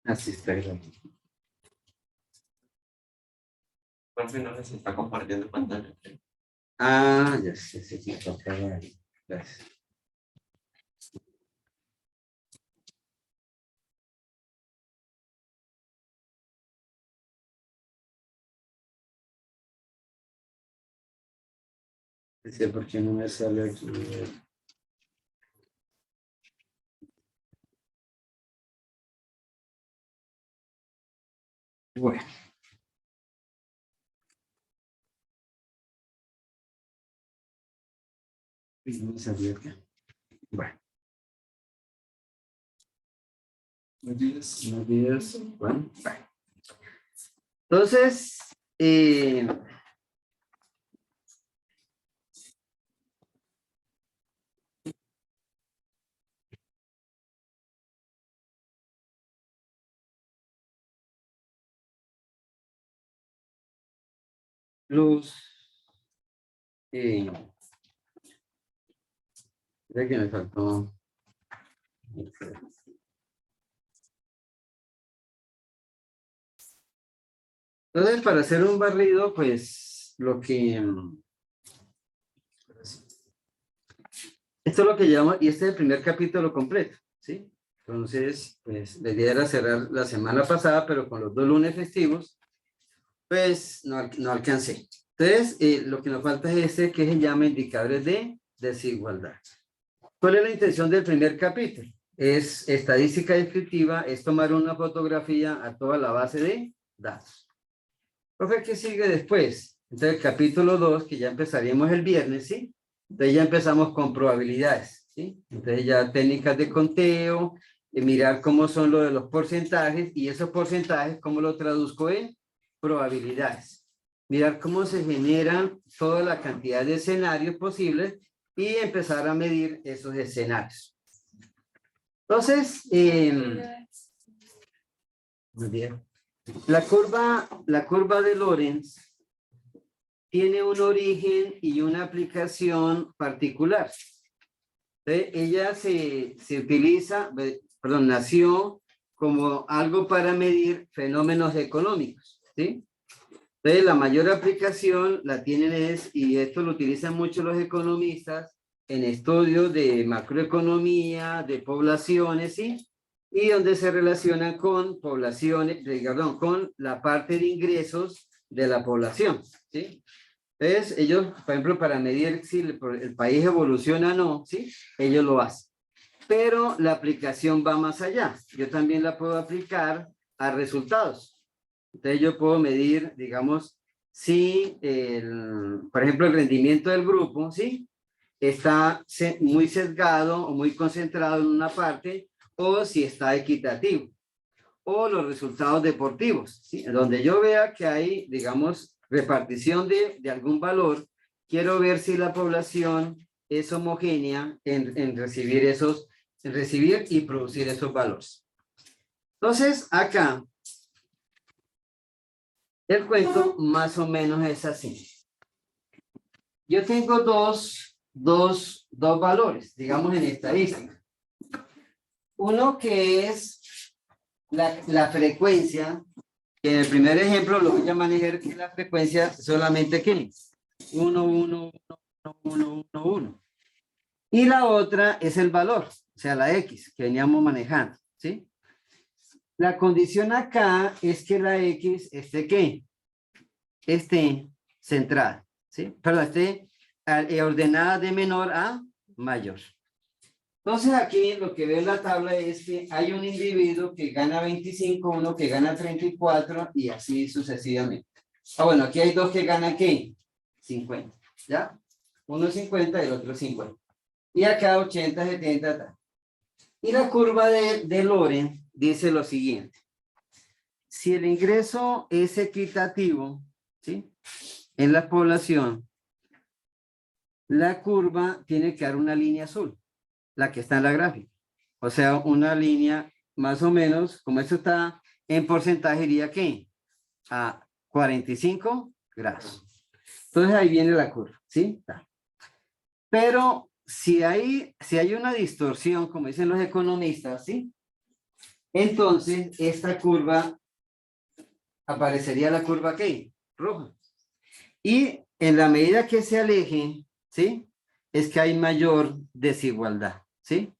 Así está bien. Profe, no se está compartiendo pantalla. Ah, ya sé, sí, sí, papá. Gracias. Dice, ¿por qué no me sale aquí? Bueno. Y no me salió acá. Bueno. Buenos días. Bueno. Entonces, los... ya que me faltó. Entonces, para hacer un barrido, pues, esto es lo que llamo, y este es el primer capítulo completo, ¿sí? Entonces, pues, la idea era cerrar la semana pasada, pero con los 2 lunes festivos, pues, no alcancé. Entonces, lo que nos falta es este que se llama indicadores de desigualdad. ¿Cuál es la intención del primer capítulo? Es estadística descriptiva, es tomar una fotografía a toda la base de datos. Profe, ¿qué sigue después? Entonces, capítulo 2, que ya empezaríamos el viernes, ¿sí? Entonces ya empezamos con probabilidades, ¿sí? Entonces ya técnicas de conteo, mirar cómo son lo de los porcentajes y esos porcentajes, cómo lo traduzco en probabilidades. Mirar cómo se generan toda la cantidad de escenarios posibles y empezar a medir esos escenarios. Entonces, muy bien. La curva de Lorenz tiene un origen y una aplicación particular. Ella se utiliza, perdón, nació como algo para medir fenómenos económicos, ¿sí? Entonces, la mayor aplicación la tienen y esto lo utilizan mucho los economistas, en estudios de macroeconomía, de poblaciones, ¿sí? Y donde se relacionan con poblaciones, perdón, con la parte de ingresos de la población, ¿sí? Entonces, ellos, por ejemplo, para medir si el país evoluciona o no, ¿sí? Ellos lo hacen. Pero la aplicación va más allá. Yo también la puedo aplicar a resultados. Entonces, yo puedo medir, digamos, si, por ejemplo, el rendimiento del grupo, ¿sí? Está muy sesgado o muy concentrado en una parte, o si está equitativo. O los resultados deportivos, ¿sí? Donde yo vea que hay, digamos, repartición de algún valor, quiero ver si la población es homogénea en recibir y producir esos valores. Entonces, acá, el cuento más o menos es así. Yo tengo dos valores, digamos, en estadística. Uno que es la frecuencia, que en el primer ejemplo lo voy a manejar que la frecuencia solamente ¿qué? 1, 1, 1, 1, 1, 1. Y la otra es el valor, o sea, la X que veníamos manejando, ¿sí? La condición acá es que la X esté ¿qué? Esté centrada, ¿sí? Perdón, esté ordenada de menor a mayor. Entonces aquí lo que veo en la tabla es que hay un individuo que gana 25, uno que gana 34 y así sucesivamente. Ah, bueno, aquí hay dos que ganan ¿qué? 50, ¿ya? Uno 50 y el otro 50. Y acá 80, 70, tal. Y la curva de Lorenz dice lo siguiente. Si el ingreso es equitativo, ¿sí? En la población, la curva tiene que dar una línea azul, la que está en la gráfica. O sea, una línea más o menos, como esto está en porcentaje, iría ¿qué? A 45 grados. Entonces ahí viene la curva, ¿sí? Pero si hay una distorsión, como dicen los economistas, ¿sí? entonces esta curva aparecería la curva ¿qué? Roja. Y en la medida que se aleje, ¿sí? Es que hay mayor desigualdad, ¿sí?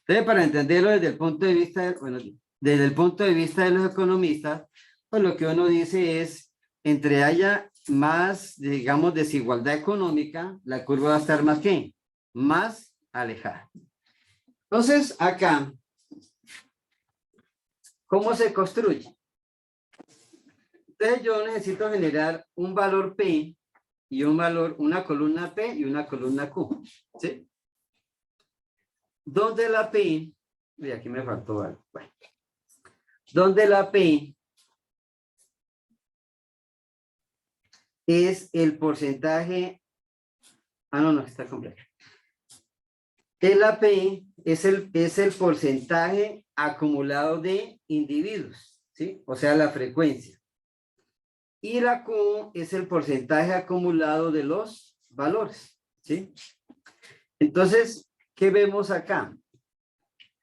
Entonces, para entenderlo desde el punto de vista, bueno, desde el punto de vista de los economistas, pues lo que uno dice es, entre haya más, digamos, desigualdad económica, la curva va a estar más ¿qué? Más alejada. Entonces, acá, ¿cómo se construye? Entonces, yo necesito generar un valor P y un valor, una columna P y una columna Q, ¿sí? Donde la P, y aquí me faltó algo, bueno, donde la P es el porcentaje, no, está completo. El AP es el porcentaje acumulado de individuos, ¿sí? O sea, la frecuencia. Y la Q es el porcentaje acumulado de los valores, ¿sí? Entonces, ¿qué vemos acá?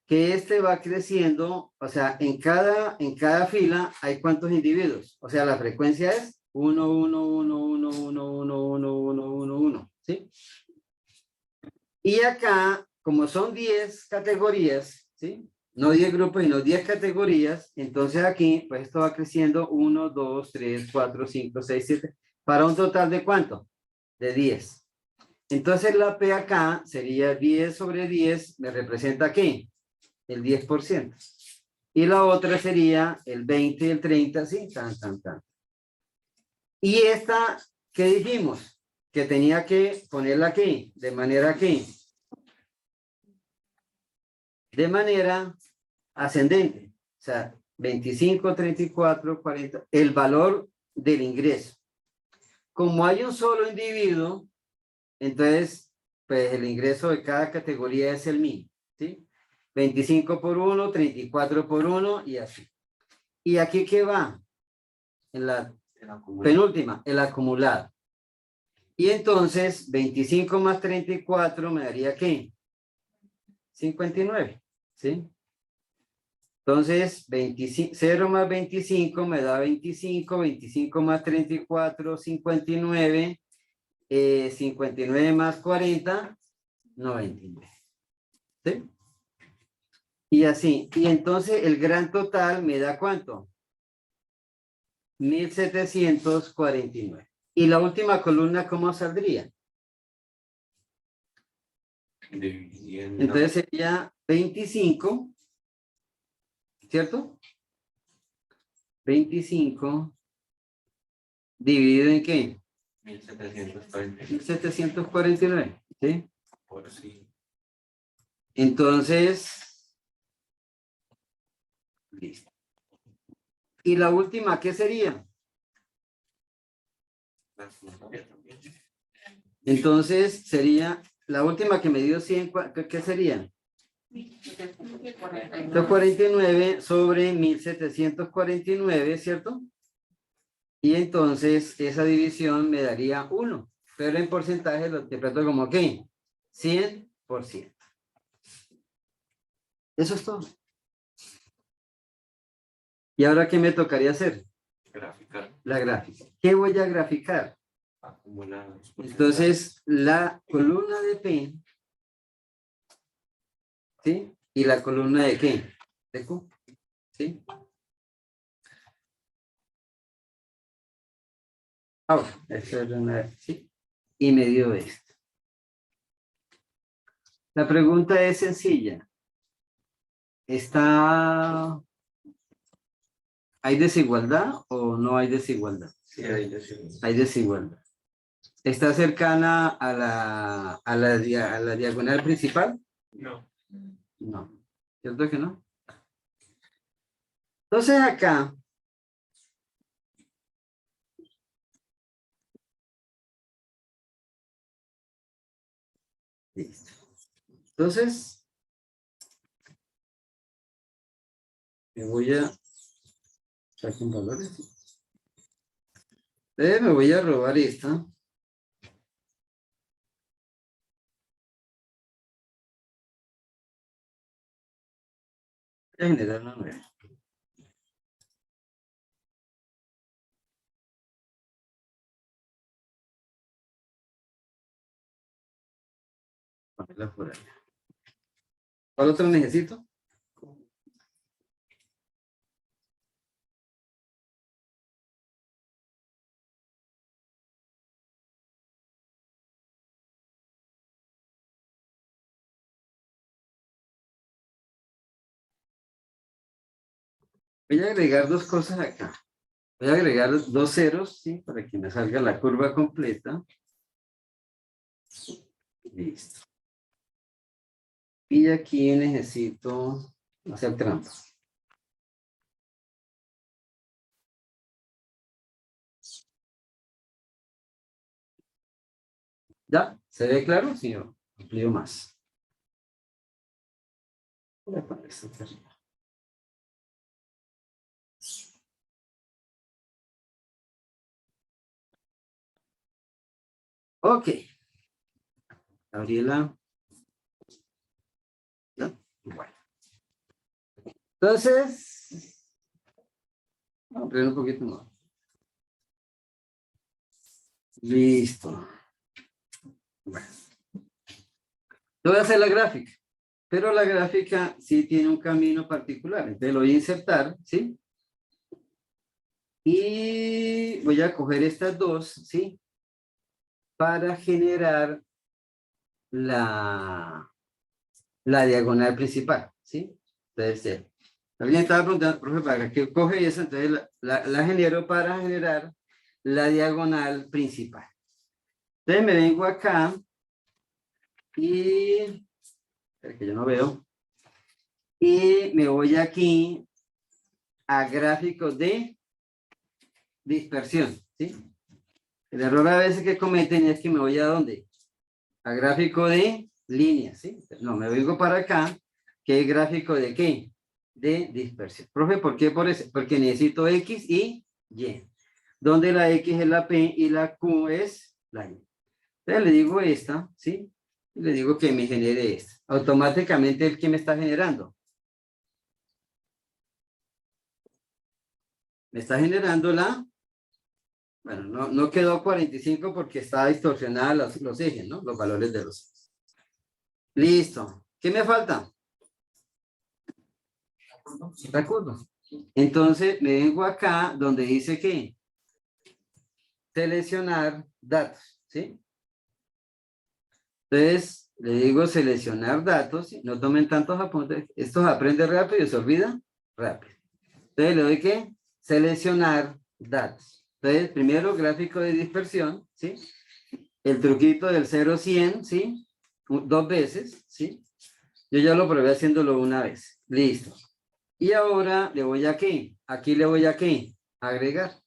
Que este va creciendo, o sea, en cada fila hay ¿cuántos individuos? O sea, la frecuencia es 1, 1, 1, 1, 1, 1, 1, 1, 1, 1, ¿sí? Y acá, como son 10 categorías, ¿sí? No 10 grupos, sino 10 categorías, entonces aquí, pues esto va creciendo 1, 2, 3, 4, 5, 6, 7, para un total de ¿cuánto? De 10. Entonces la P acá sería 10 sobre 10, ¿me representa qué? El 10%. Y la otra sería el 20 y el 30, ¿sí? Tan, tan, tan. Y esta, ¿qué dijimos? Que tenía que ponerla aquí, de manera que de manera ascendente. O sea, 25, 34, 40, el valor del ingreso. Como hay un solo individuo, entonces, pues el ingreso de cada categoría es el mismo, ¿sí? 25 por 1, 34 por 1 y así. ¿Y aquí qué va? En la penúltima, el acumulado. Y entonces, 25 más 34 me daría ¿qué? 59, ¿sí? Entonces, 25, 0 más 25 me da 25, 25 más 34, 59, 59 más 40, 99. ¿Sí? Y así, y entonces el gran total me da ¿cuánto? 1749. Y la última columna, ¿cómo saldría? Entonces sería 25, ¿cierto? 25 dividido en ¿qué? 1749. 1749, ¿sí? Por sí. Entonces, listo. ¿Y la última qué sería? Entonces sería, la última que me dio 100, ¿qué sería? 149 sobre 1749, ¿cierto? Y entonces esa división me daría 1, pero en porcentaje lo interpreto como ¿qué? 100%. Eso es todo. ¿Y ahora qué me tocaría hacer? Graficar. La gráfica. ¿Qué voy a graficar? Acumulados. Entonces, la columna de P, ¿sí? ¿Y la columna de qué? De Q, ¿sí? Ahora, esto es una, ¿sí? Y me dio esto. La pregunta es sencilla. ¿Hay desigualdad o no hay desigualdad? Sí, ahí decimos. Hay desigualdad. ¿Está cercana a la diagonal principal? No. No. ¿Cierto que no? Entonces acá, listo. Entonces, me voy a sacar un valor. Me voy a robar esta. Voy a generar una nueva. Ponerla por ahí. ¿Cuál otro necesito? Voy a agregar dos cosas acá. Voy a agregar dos ceros, ¿sí? Para que me salga la curva completa. Listo. Y aquí necesito hacer trampa. ¿Ya? ¿Se ve claro? Sí, yo amplío más. Voy a poner esto acá arriba. Ok. Gabriela. ¿Ya? Bueno. Entonces, vamos a ampliar un poquito más. Listo. Bueno. Yo voy a hacer la gráfica, pero la gráfica sí tiene un camino particular. Entonces lo voy a insertar, ¿sí? Y voy a coger estas dos, ¿sí? Para generar la diagonal principal, ¿sí? Entonces, alguien estaba preguntando, profe, ¿para qué coge eso? Entonces la genero para generar la diagonal principal. Entonces me vengo acá y, espera que yo no veo, y me voy aquí a gráficos de dispersión, ¿sí? El error a veces que cometen es que me voy a ¿dónde? A gráfico de líneas, ¿sí? No, me vengo para acá, que es gráfico de ¿qué? De dispersión. Profe, ¿por qué por eso? Porque necesito X y Y. Donde la X es la P y la Q es la Y. Entonces le digo esta, ¿sí? Y le digo que me genere esta. Automáticamente el que me está generando. Me está generando la... Bueno, no quedó 45 porque está distorsionada los ejes, ¿no? Los valores de los ejes. Listo. ¿Qué me falta? La curva. Entonces me vengo acá donde dice que seleccionar datos, ¿sí? Entonces le digo seleccionar datos, ¿sí? No tomen tantos apuntes, esto se aprende rápido y se olvida rápido. Entonces le doy que seleccionar datos. Entonces primero gráfico de dispersión, ¿sí? El truquito del 0 a 100, ¿sí? Dos veces, ¿sí? Yo ya lo probé haciéndolo una vez. Listo. Y ahora le voy a ¿qué? Aquí le voy a ¿qué? Agregar.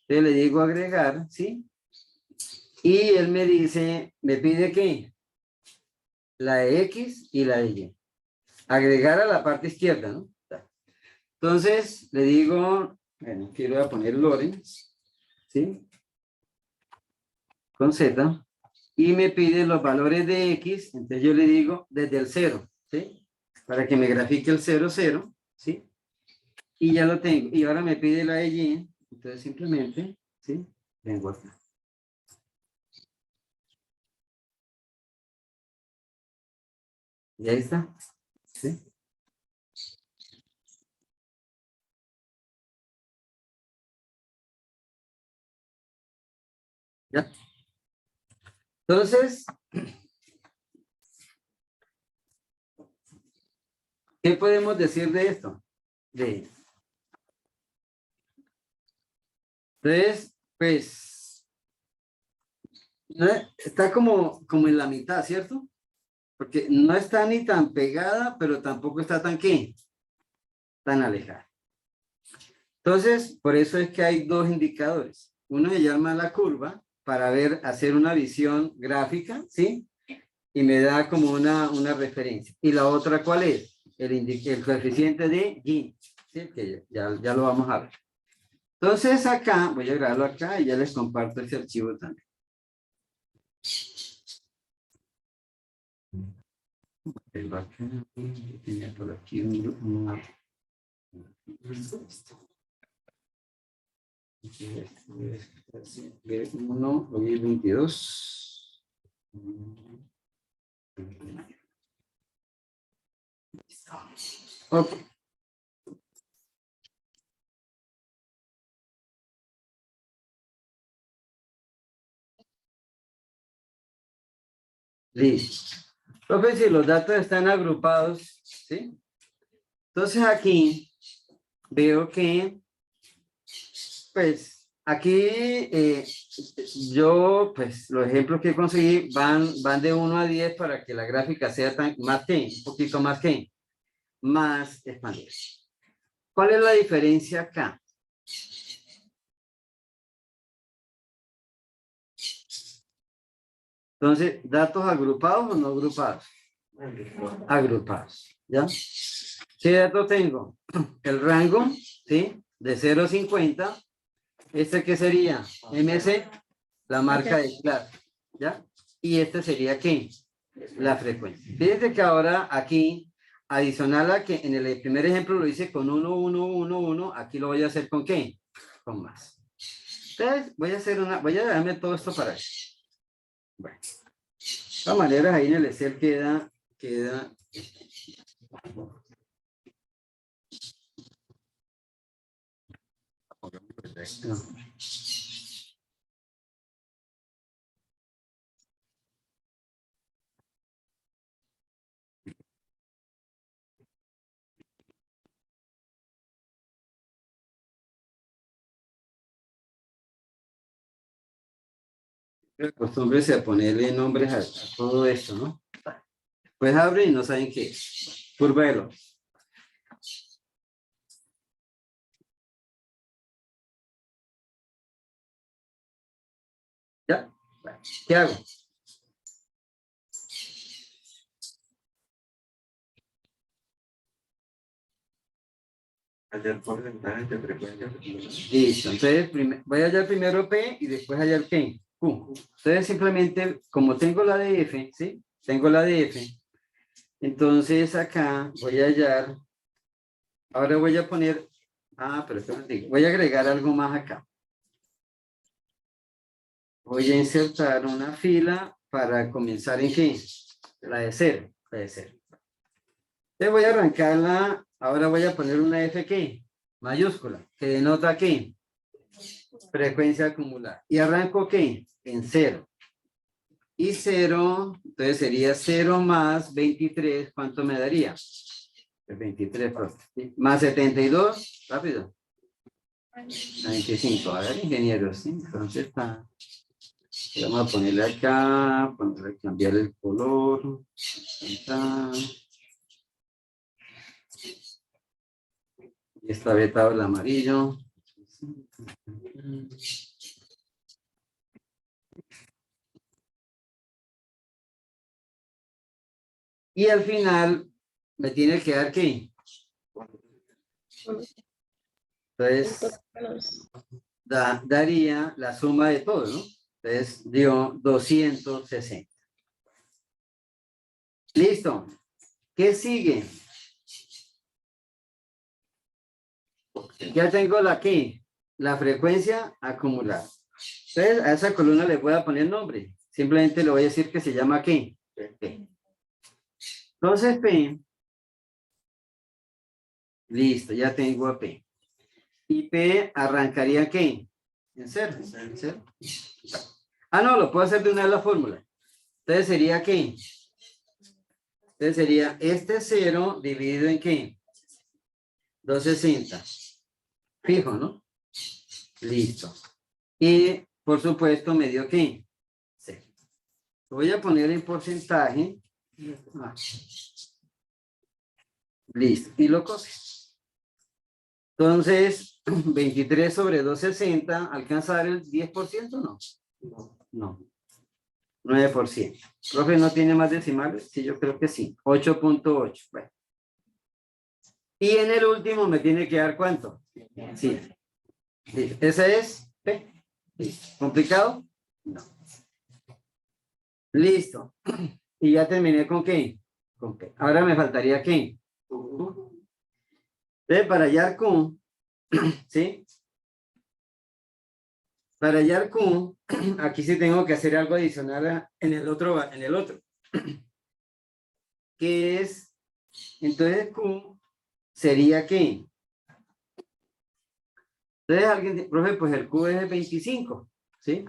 Entonces le digo agregar, ¿sí? Y él me dice, me pide ¿qué? La de X y la de Y. Agregar a la parte izquierda, ¿no? Entonces le digo, bueno, aquí le voy a poner Lorenz, ¿sí? Con Z. Y me pide los valores de X, entonces yo le digo desde el 0, ¿sí? Para que me grafique el 0, 0, ¿sí? Y ya lo tengo. Y ahora me pide la de Y, entonces simplemente, ¿sí? Vengo acá. Y ahí está, ¿sí? ¿Ya? Entonces, ¿qué podemos decir de esto? Entonces, pues, está como en la mitad, ¿cierto? Porque no está ni tan pegada, pero tampoco está tan ¿qué? Tan alejada. Entonces, por eso es que hay dos indicadores. Uno se llama la curva para hacer una visión gráfica, ¿sí? Y me da como una referencia. Y la otra, ¿cuál es? El coeficiente de Y, ¿sí? Que ya lo vamos a ver. Entonces acá, voy a grabarlo acá y ya les comparto ese archivo también. tengo acá, tenía por aquí un B1, hoy 22. Ok. Listo. Profe, si los datos están agrupados, ¿sí? Entonces aquí veo que, pues, aquí yo, pues, los ejemplos que conseguí van de 1 a 10 para que la gráfica sea más que, un poquito más expandida. ¿Cuál es la diferencia acá? Entonces, ¿datos agrupados o no agrupados? Agrupados, ¿ya? ¿Qué datos tengo? El rango, ¿sí? De 0 a 50. ¿Este qué sería? MC, la marca de clase, ¿ya? Y este sería, ¿qué? La frecuencia. Fíjense que ahora aquí, adicional a que en el primer ejemplo lo hice con 1, 1, 1, 1, aquí lo voy a hacer ¿con qué? Con más. Entonces, voy a darme todo esto para eso. Bueno. De todas maneras, ahí en el Excel queda. No. Acostúmbrese a ponerle nombres a todo esto, ¿no? Pues abre y no saben qué es. Curva de Lopes. ¿Ya? Bueno, ¿qué hago? Hallar porcentajes de frecuencia. Listo. Entonces, voy a hallar primero P y después hallar qué. Q. Entonces, simplemente, como tengo la de F, ¿sí? Tengo la de F. Entonces, acá voy a hallar. Ahora voy a poner. Pero espérate, voy a agregar algo más acá. Voy a insertar una fila para comenzar en qué. La de 0. La de 0. Entonces voy a arrancarla. Ahora voy a poner una F ¿qué? Mayúscula, que denota ¿qué? Frecuencia acumulada. Y arranco ¿qué? En 0. Y 0, entonces sería 0 más 23, ¿cuánto me daría? 23, ¿sí? Más 72, rápido. 25, a ver, ingeniero, ¿sí? Entonces está. Vamos a ponerle acá, cambiar el color. Está. Y está vetado el amarillo. Y al final me tiene que dar ¿qué? Entonces daría la suma de todo, ¿no? Entonces dio 260. Listo. ¿Qué sigue? Ya tengo la ¿qué? La frecuencia acumulada. Entonces a esa columna le voy a poner nombre. Simplemente le voy a decir que se llama ¿qué? P. Entonces P. Listo, ya tengo a P. Y P arrancaría ¿qué? En 0. ¿En 0? No, lo puedo hacer de una de la fórmula. Entonces sería ¿qué? Entonces sería este 0 dividido en ¿qué? 260. Fijo, ¿no? Listo. Y por supuesto me dio ¿qué? 0. Voy a poner en porcentaje. Listo. Y lo copio. Entonces, 23 sobre 260, ¿alcanza a dar el 10%? No. No. 9%. Profe, ¿no tiene más decimales? Sí, yo creo que sí. 8.8. Bueno. Y en el último me tiene que dar ¿cuánto? Sí. Ese es P. ¿Complicado? No. Listo. Y ya terminé con ¿qué? con P. Ahora me faltaría ¿qué? Entonces, para hallar Q, ¿sí? Para hallar Q, aquí sí tengo que hacer algo adicional en el otro. Que es, entonces Q sería ¿qué? Entonces alguien, profe, pues el Q es de 25, ¿sí?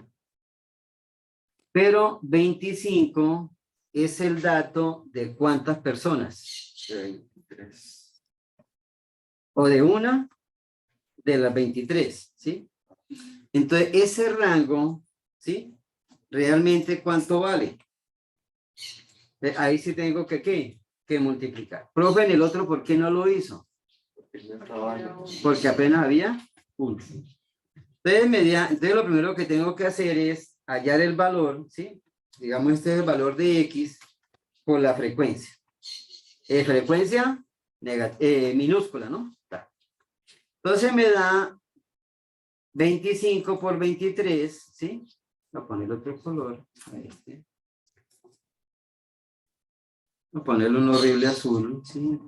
Pero 25 es el dato de cuántas personas. 23. O de una de las 23, ¿sí? Entonces, ese rango, ¿sí? Realmente, ¿cuánto vale? Ahí sí tengo que, ¿qué? Que multiplicar. Profe, en el otro, ¿por qué no lo hizo? Porque apenas había uno. Entonces, lo primero que tengo que hacer es hallar el valor, ¿sí? Digamos, este es el valor de X por la frecuencia. Frecuencia minúscula, ¿no? Entonces me da 25 por 23, ¿sí? Voy a poner otro color. A este. Voy a ponerle un horrible azul, ¿sí?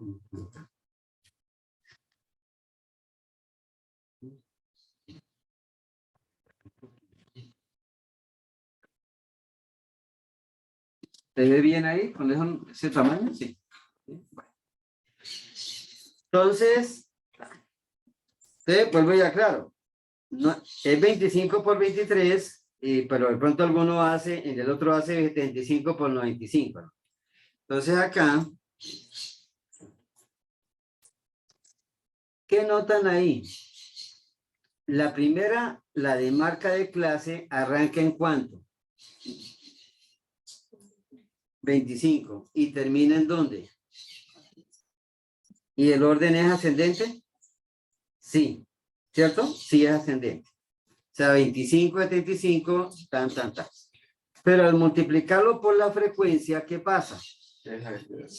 ¿Se ve bien ahí con ese tamaño? Sí. Bueno. Entonces, vuelvo ya claro. No, es 25 por 23, pero de pronto alguno hace, en el otro hace 75 por 95. ¿No? Entonces acá, ¿qué notan ahí? La primera, la de marca de clase, arranca en ¿cuánto? 25. ¿Y termina en dónde? ¿Y el orden es ascendente? Sí. ¿Cierto? Sí es ascendente. O sea, 25, 75, tan. Pero al multiplicarlo por la frecuencia, ¿qué pasa?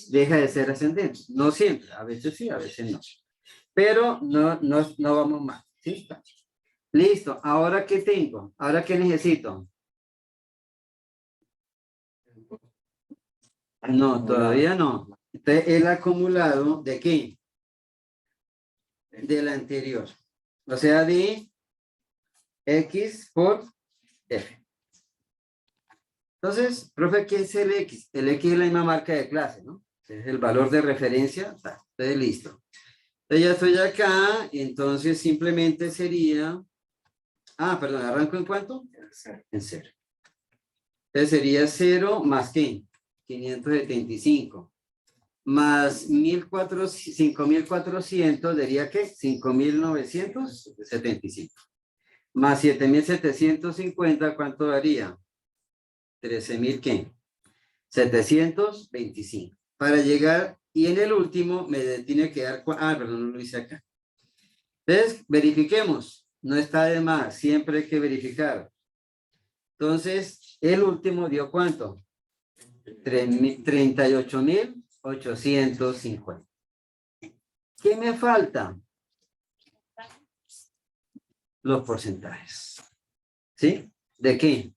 Deja de ser ascendente. No siempre. A veces sí, a veces no. Pero no vamos mal. ¿Sí? Listo. ¿Ahora qué tengo? ¿Ahora qué necesito? No, todavía no. Entonces, el acumulado ¿de qué? Del anterior. O sea, de X por F. Entonces, profe, ¿qué es el X? El X es la misma marca de clase, ¿no? Es el valor de referencia. Entonces, listo. Entonces, ya estoy acá. Y entonces, simplemente sería... Ah, perdón, ¿arranco en cuánto? En 0. Entonces, sería 0 más ¿qué? 575. Más 5.400, ¿daría qué? 5.975. Más 7.750, ¿cuánto daría? 13.000, ¿qué? 725. Para llegar, y en el último me tiene que dar, perdón, no lo hice acá. Entonces, verifiquemos. No está de más, siempre hay que verificar. Entonces, el último dio ¿cuánto? 38.850. ¿Qué me falta? Los porcentajes. ¿Sí? ¿De qué?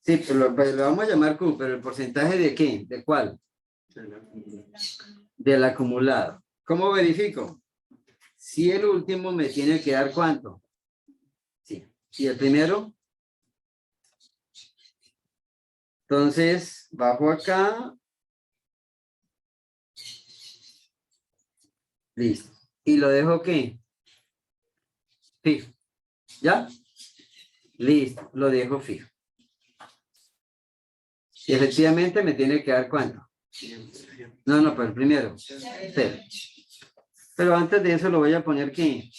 Sí, pero lo vamos a llamar Q, pero el porcentaje ¿de qué? ¿De cuál? Del acumulado. ¿Cómo verifico? Si el último me tiene que dar ¿cuánto? Sí. ¿Y el primero? Entonces, bajo acá. Listo. ¿Y lo dejo qué? Fijo. ¿Ya? Listo. Lo dejo fijo. Y efectivamente me tiene que dar ¿cuánto? No, pero el primero. 0. Pero antes de eso lo voy a poner ¿qué?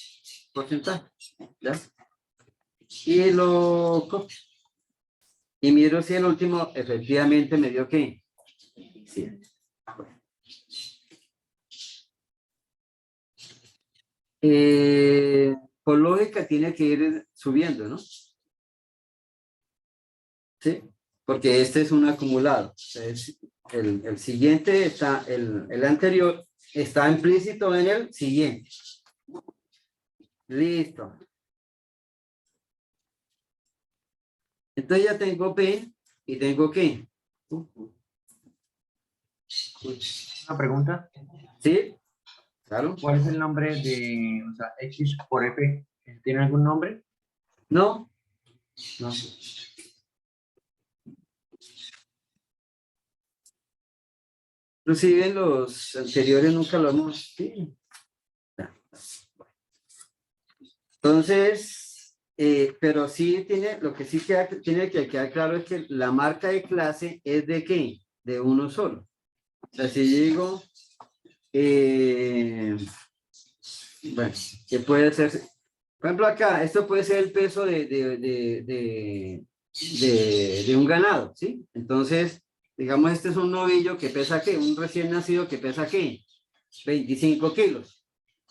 Porcentaje. ¿Ya? Y lo copio. Y miro si el último efectivamente me dio ¿qué? 100. Por lógica tiene que ir subiendo, ¿no? Sí, porque este es un acumulado. Entonces, el siguiente está, el anterior está implícito en el siguiente. Listo. Entonces ya tengo P y tengo ¿qué? Una pregunta. ¿Sí? Claro. ¿Cuál es el nombre de, o sea, X por F? ¿Tiene algún nombre? No. No. Inclusive en los anteriores nunca lo hemos. Sí. Entonces, pero sí tiene, lo que sí tiene que quedar claro es que la marca de clase es de qué? De uno solo. O sea, si yo digo, bueno, que puede ser, por ejemplo acá, esto puede ser el peso de un ganado, ¿sí? Entonces, digamos, este es un novillo que pesa ¿qué? Un recién nacido que pesa ¿qué? 25 kilos.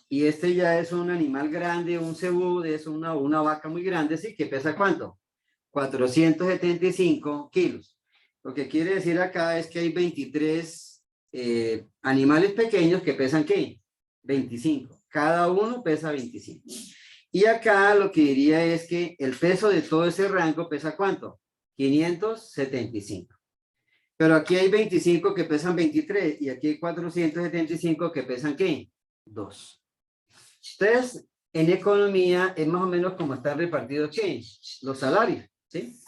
Y este ya es un animal grande, un cebú, es una vaca muy grande, ¿sí? Que pesa ¿cuánto? 475 kilos. Lo que quiere decir acá es que hay 23 animales pequeños que pesan ¿qué? 25. Cada uno pesa 25. Y acá lo que diría es que el peso de todo ese rango pesa ¿cuánto? 575. Pero aquí hay 25 que pesan 23 y aquí hay 475 que pesan ¿qué? 2. Entonces, en economía es más o menos como están repartidos ¿qué? Los salarios, ¿sí?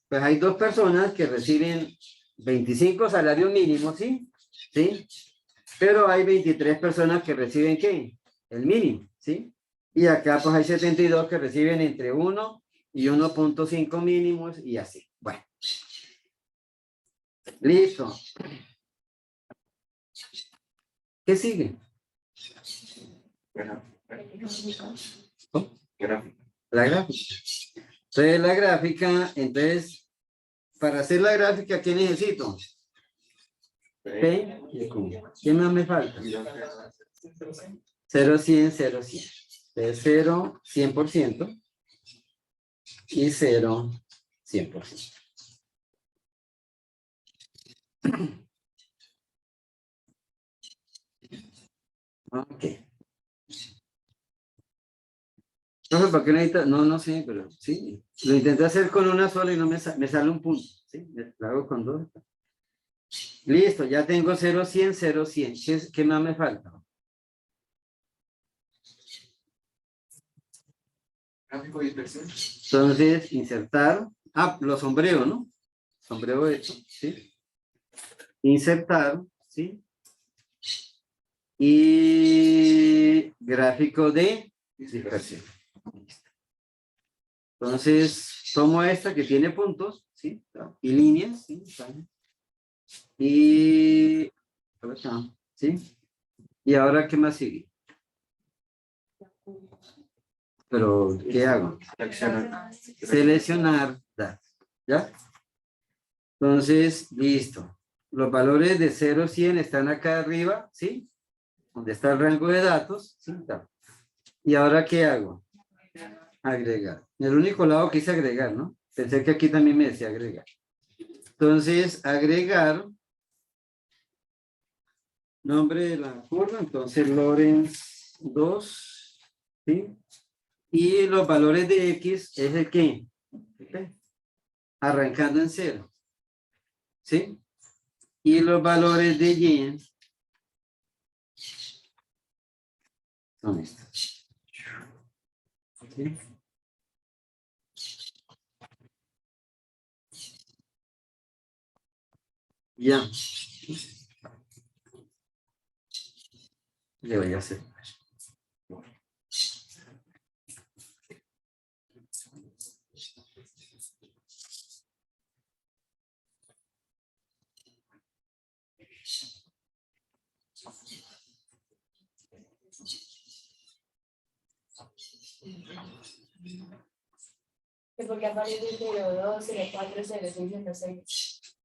Pues hay dos personas que reciben 25 salarios mínimos, ¿sí? ¿Sí? Pero hay 23 personas que reciben ¿qué? El mínimo, ¿sí? Y acá pues hay 72 que reciben entre 1 y 1.5 mínimos y así. Bueno. Listo. ¿Qué sigue? ¿Oh? La gráfica. Entonces la gráfica, entonces, para hacer la gráfica, ¿qué necesito? P y Q. ¿Qué más me falta? 0, 100, 0, 100. Entonces 0, 100% y 0, 100%. Ok. Entonces, ¿para qué necesito? No, no sé, pero sí. Lo intenté hacer con una sola y no me sale un punto. ¿Sí? Lo hago con dos. Listo, ya tengo 0, 100, 0, 100. ¿Qué más me falta? Gráfico de dispersión. Entonces, insertar. Ah, lo sombreo, ¿no? Sombreo hecho, ¿sí? Insertar, ¿sí? Y gráfico de dispersión. Entonces, tomo esta que tiene puntos, ¿sí? Y líneas, ¿sí? Y... ¿sí? Y ahora, ¿qué más sigue? Pero, ¿qué hago? Seleccionar datos, ¿ya? Entonces, listo. Los valores de 0 a 100 están acá arriba, ¿sí? Donde está el rango de datos, ¿sí? Y ahora, ¿qué hago? Agregar. El único lado que hice agregar, ¿no? Pensé que aquí también me decía agregar. Entonces, agregar nombre de la curva, entonces Lorenz 2, ¿sí? Y los valores de X es el que, arrancando en 0, ¿sí? Y los valores de Y son estos. ¿Sí? Ya. Le voy a hacer. Porque aparece 02, 04, 05, 06.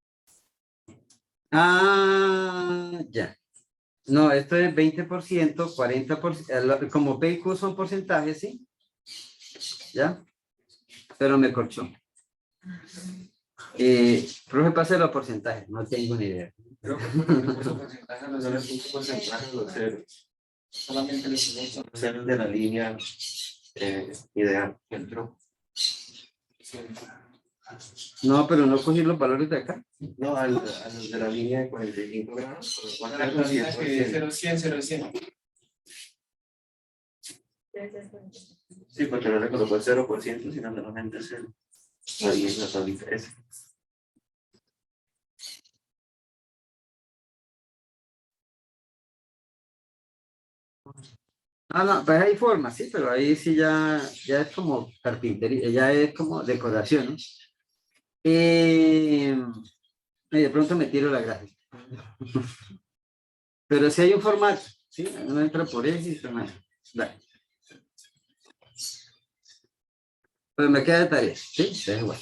Ah, ya. No, esto es 20%, 40%, como P y Q son porcentajes, ¿sí? ¿Ya? Pero me corchó. Profe, pase los porcentajes, no tengo ni idea. Creo que los porcentajes no son el porcentaje de los ceros. Solamente los ceros de la línea ideal. Entró. No, pero no cogí los valores de acá. No, a los de la línea de 45 grados. Con lo cual La tengo clavija que es 100%. 0,100, 0,100. Sí, porque no le colocó el 0%, sino normalmente es el. Ahí es la tablita esa. Ah, no, pues hay formas, sí, pero ahí sí ya es como carpintería, ya es como decoración, ¿no? Y de pronto me tiro la gráfica. Pero si hay un formato, ¿sí? Uno entra por ese y formato. Dale. Pues me queda de tarea, ¿sí? Es igual.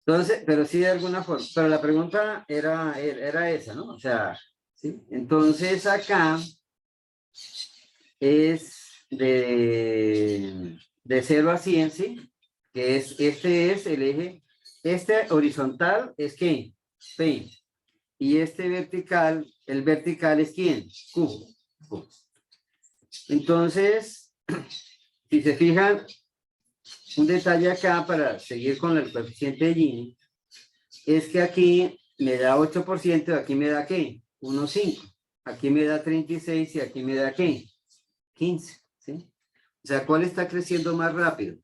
Entonces, pero sí de alguna forma. Pero la pregunta era esa, ¿no? O sea, ¿sí? Entonces acá es de 0 a 100, ¿sí? Que este es el eje. Este horizontal es ¿qué? P. Y este vertical, el vertical es ¿quién? Q. Q. Entonces, si se fijan, un detalle acá para seguir con el coeficiente de Gini, es que aquí me da 8%, aquí me da ¿qué? 1,5. Aquí me da 36 y aquí me da ¿qué? 15, ¿sí? O sea, ¿cuál está creciendo más rápido?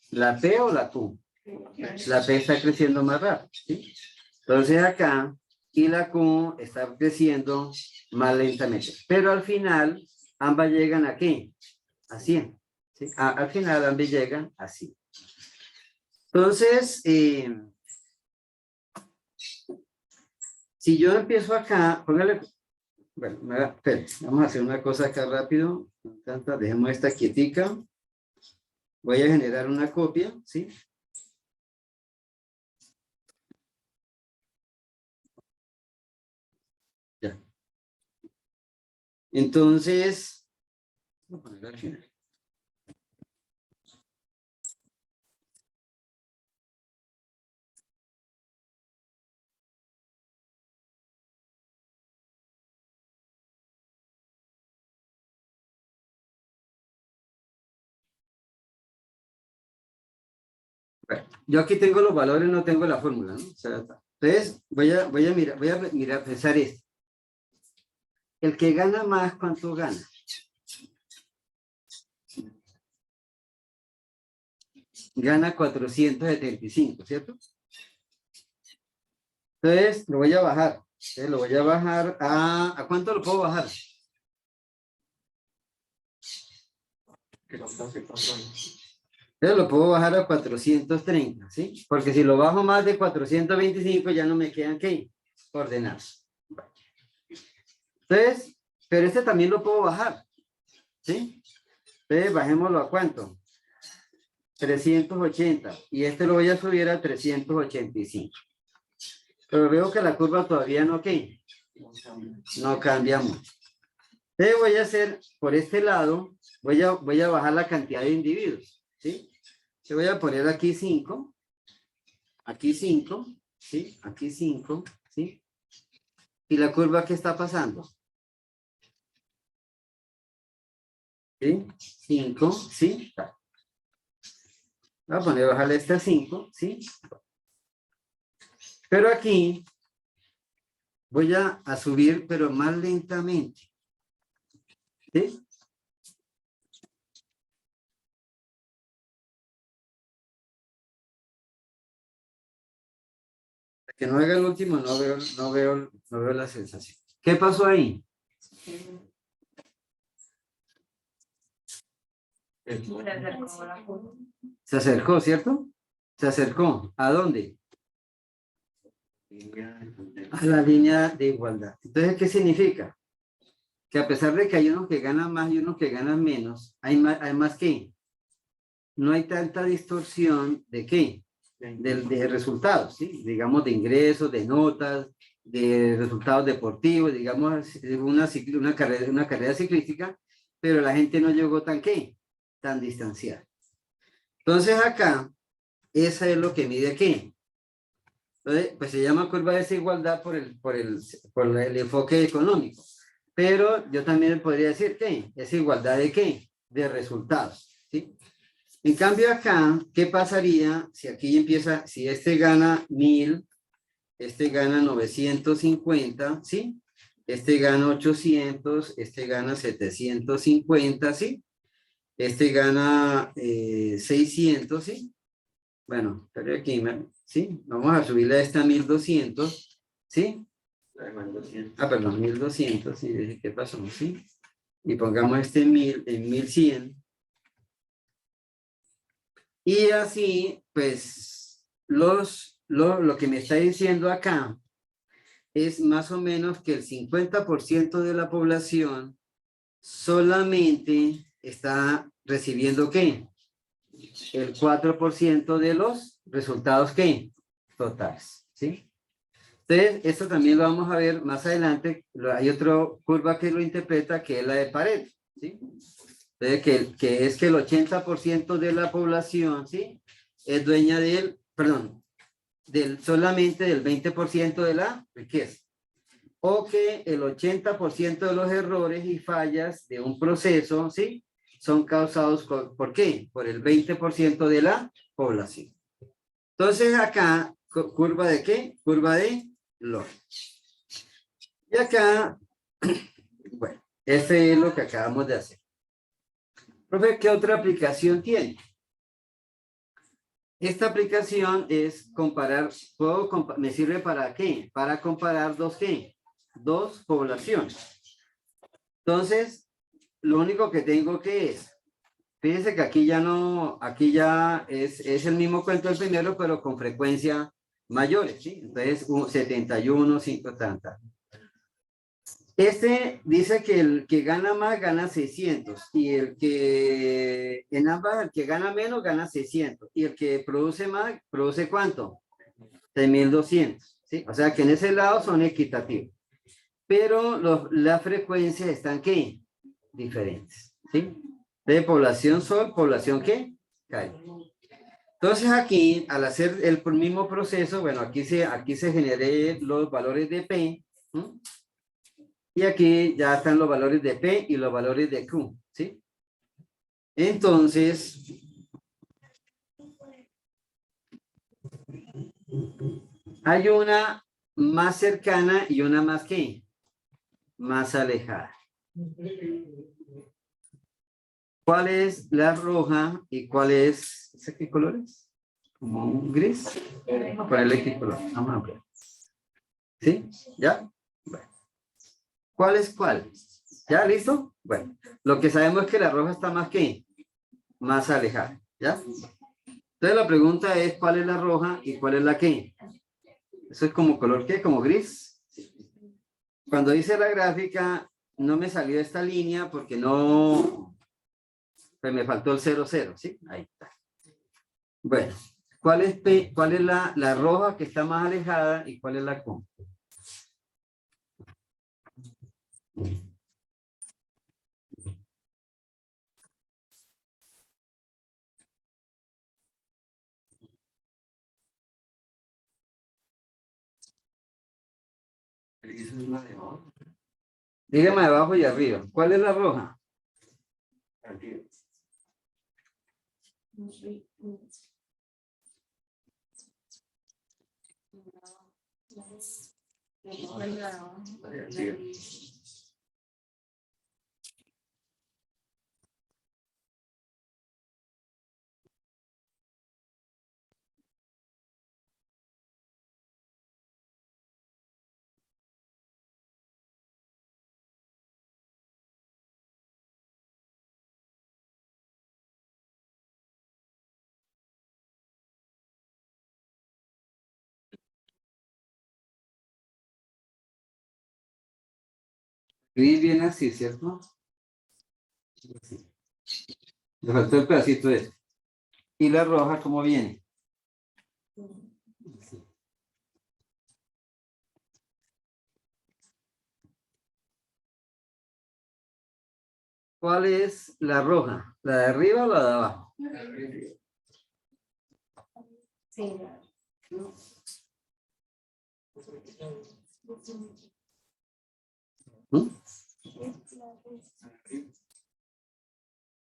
¿La P o la Q? La P está creciendo más rápido, ¿sí? Entonces acá, y la Q está creciendo más lentamente. Pero al final, ambas llegan a ¿qué? A 100. ¿Sí? Al final, ambas llegan a 100. Entonces, si yo empiezo acá, póngale, bueno, espere, vamos a hacer una cosa acá rápido. Dejemos esta quietica. Voy a generar una copia, ¿sí? Ya. Entonces, voy a poner al final. Bueno, yo aquí tengo los valores, no tengo la fórmula, ¿no? O sea, entonces, voy a mirar, pensar esto. El que gana más, ¿cuánto gana? Gana 475, ¿cierto? Entonces, lo voy a bajar. Entonces, lo voy a bajar ¿a cuánto lo puedo bajar? Que no pase control. Entonces, lo puedo bajar a 430, ¿sí? Porque si lo bajo más de 425, ya no me quedan, ¿qué? Coordenadas. Entonces, pero este también lo puedo bajar, ¿sí? Entonces, bajémoslo ¿a cuánto? 380. Y este lo voy a subir a 385. Pero veo que la curva todavía no, ¿qué? No cambia mucho. Entonces voy a hacer, por este lado, voy a bajar la cantidad de individuos, ¿sí? Yo voy a poner aquí 5, ¿sí? Aquí 5, ¿sí? ¿Y la curva qué está pasando? ¿Sí? 5, ¿sí? Voy a poner, bajarle esta 5, ¿sí? Pero aquí voy a subir, pero más lentamente, ¿sí? Que no haga el último, no veo la sensación. ¿Qué pasó ahí? Se acercó, ¿cierto? Se acercó. ¿A dónde? A la línea de igualdad. Entonces, ¿qué significa? Que a pesar de que hay unos que ganan más y unos que ganan menos, hay más que no hay tanta distorsión de qué, de resultados, ¿sí? Digamos de ingresos, de notas, de resultados deportivos, digamos una carrera ciclística, pero la gente no llegó tan distanciada. Entonces acá, esa es lo que mide aquí. Entonces, pues se llama curva de desigualdad por el enfoque económico. Pero yo también podría decir que es igualdad de qué, de resultados, ¿sí? En cambio acá, ¿qué pasaría si aquí empieza, si este gana 1000, este gana 950, ¿sí? Este gana 800, este gana 750, ¿sí? Este gana 600, ¿sí? Bueno, pero aquí, ¿sí? Vamos a subirle a esta 1200, ¿sí? Ah, perdón, 1200, ¿sí? ¿Qué pasó? ¿Sí? Y pongamos este 1000 en 1100. Y así, pues, lo que me está diciendo acá es más o menos que el 50% de la población solamente está recibiendo ¿qué? El 4% de los resultados ¿qué? Totales, ¿sí? Entonces, esto también lo vamos a ver más adelante. Hay otra curva que lo interpreta, que es la de Pareto, ¿sí? Entonces, que es que el 80% de la población, ¿sí? Es dueña del, perdón, solamente del 20% de la riqueza. O que el 80% de los errores y fallas de un proceso, ¿sí? Son causados ¿por qué? Por el 20% de la población. Entonces acá, ¿curva de qué? Curva de Lorentz. Y acá, bueno, este es lo que acabamos de hacer. Profe, ¿qué otra aplicación tiene? Esta aplicación es comparar, me sirve para qué? Para comparar dos qué? Dos poblaciones. Entonces, lo único que tengo que es, fíjense que aquí ya no, aquí ya es el mismo cuento del primero, pero con frecuencia mayores, ¿sí? Entonces, 71, 5, tanta. Este dice que el que gana más gana 600 y el que en ambas, el que gana menos gana 600 y el que produce más, ¿produce cuánto? 3200, ¿sí? O sea que en ese lado son equitativos. Pero las frecuencias están ¿qué? Diferentes, ¿sí? De población sol, población ¿qué? Calle. Entonces aquí, al hacer el mismo proceso, bueno, aquí se generé los valores de P, ¿sí? Y aquí ya están los valores de P y los valores de Q, ¿sí? Entonces, hay una más cercana y una más ¿qué? Más alejada. ¿Cuál es la roja y cuál es, ¿qué color es? Como un gris. Ponerle qué color. Vamos a ver. ¿Sí? ¿Ya? Bueno. ¿Cuál es cuál? ¿Ya? ¿Listo? Bueno, lo que sabemos es que la roja está más que más alejada. ¿Ya? Entonces la pregunta es ¿cuál es la roja y cuál es la qué? Eso es como color ¿qué? Como gris. Cuando hice la gráfica no me salió esta línea porque no, pues me faltó el 00, ¿sí? Ahí está. Bueno, ¿cuál es la roja que está más alejada y cuál es la Q? Esa es la de abajo. Dígame de abajo y arriba. ¿Cuál es la roja? Arriba. La de arriba. Gris viene así, ¿cierto? Sí. Le faltó el pedacito ese. ¿Y la roja cómo viene? Sí. ¿Cuál es la roja? ¿La de arriba o la de abajo? Sí. ¿Mm?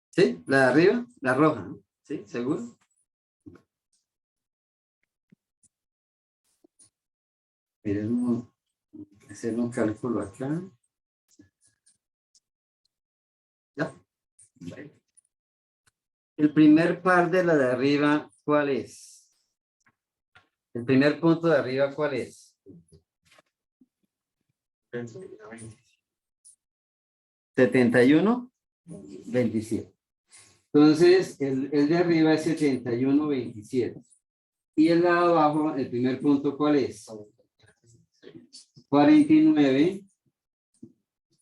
¿Sí? ¿La de arriba? La roja, ¿no? ¿Sí? ¿Seguro? Miren, hacer un cálculo acá. Ya. El primer par de la de arriba, ¿cuál es? El primer punto de arriba, ¿cuál es? 71, 27. Entonces, el de arriba es 71, 27. Y el de abajo, el primer punto, ¿cuál es? 49,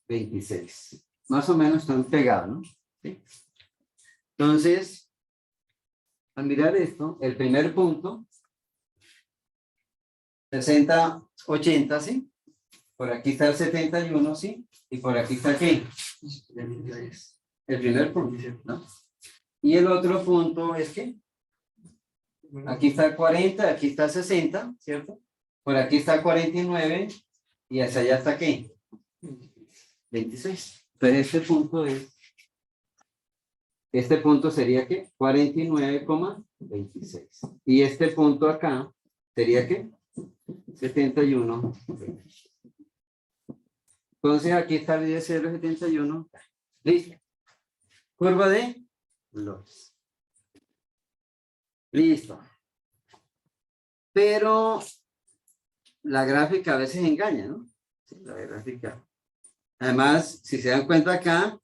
26. Más o menos están pegados, ¿no? ¿Sí? Entonces, al mirar esto, el primer punto, 60, 80, ¿sí? Por aquí está el 71, ¿sí? Y por aquí está ¿qué? El primer punto, ¿no? Y el otro punto es que aquí está 40, aquí está 60, ¿cierto? Por aquí está 49 y hacia allá está ¿qué? 26. Entonces este punto sería ¿qué? 49,26. Y este punto acá sería ¿qué? 71. Entonces aquí está el 10,071. Listo. Curva de Lorenz. Listo. Pero la gráfica a veces engaña, ¿no? Sí, la gráfica. Además, si se dan cuenta acá,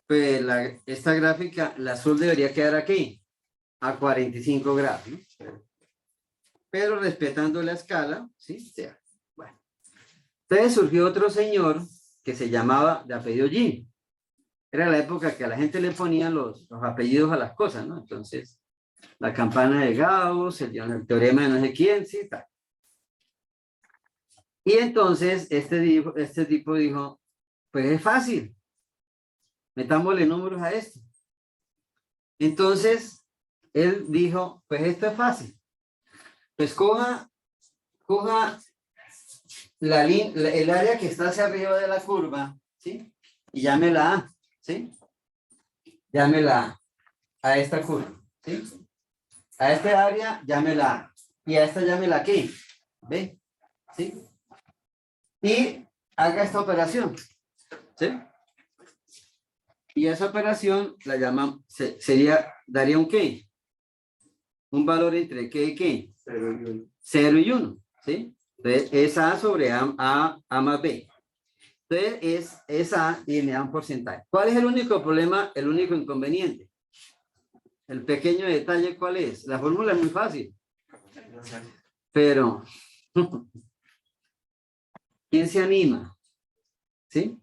pues esta gráfica, la azul debería quedar aquí, a 45 grados, ¿no? Pero respetando la escala, ¿sí? O sea, bueno. Entonces surgió otro señor que se llamaba de apellido G. Era la época que a la gente le ponían los apellidos a las cosas, ¿no? Entonces, la campana de Gauss, el teorema de no sé quién, sí, tal. Y entonces este tipo dijo, pues es fácil, metámosle números a esto. Entonces, él dijo, pues esto es fácil. Pues coja el área que está hacia arriba de la curva, ¿sí? Y llámela A, ¿sí? Llámela a esta curva, ¿sí? A este área llámela A. Y a esta llámela aquí, ¿ve? ¿Sí? Y haga esta operación, ¿sí? Y esa operación la llamamos, daría un qué, un valor entre qué y qué, 0 y 1, ¿sí? Entonces es A sobre A más B. Entonces es A y me da un porcentaje. ¿Cuál es el único problema, el único inconveniente? El pequeño detalle, ¿cuál es? La fórmula es muy fácil, pero ¿quién se anima? ¿Sí?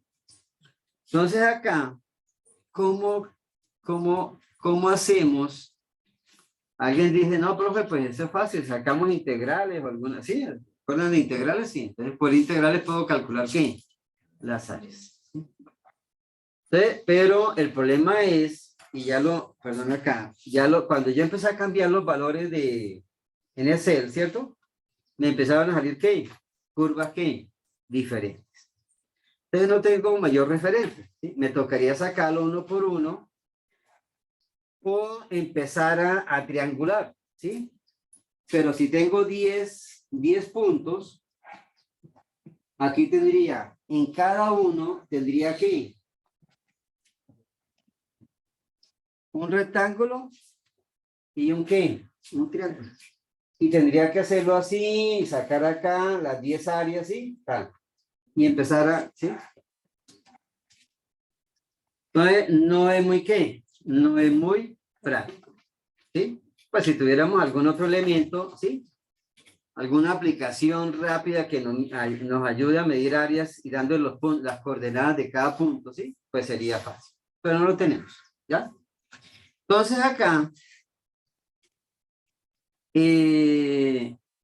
Entonces acá, ¿cómo hacemos? Alguien dice, no, profe, pues eso es fácil, sacamos integrales o alguna, sí, con las integrales, sí. Entonces, por integrales puedo calcular ¿qué? Las áreas. Entonces, pero el problema es, y perdón acá, cuando yo empecé a cambiar los valores en Excel, ¿cierto? Me empezaron a salir ¿qué? Curvas ¿qué? Diferentes. Entonces no tengo mayor referencia, ¿sí? Me tocaría sacarlo uno por uno o empezar a triangular, ¿sí? Pero si tengo 10 puntos, aquí tendría, en cada uno tendría que un rectángulo y un qué, un triángulo. Y tendría que hacerlo así, sacar acá las 10 áreas, ¿sí? Y empezar a, ¿sí? Entonces, no es muy qué, no es muy práctico, ¿sí? Pues si tuviéramos algún otro elemento, ¿sí? Alguna aplicación rápida que nos ayude a medir áreas y dando las coordenadas de cada punto, ¿sí? Pues sería fácil. Pero no lo tenemos, ¿ya? Entonces acá,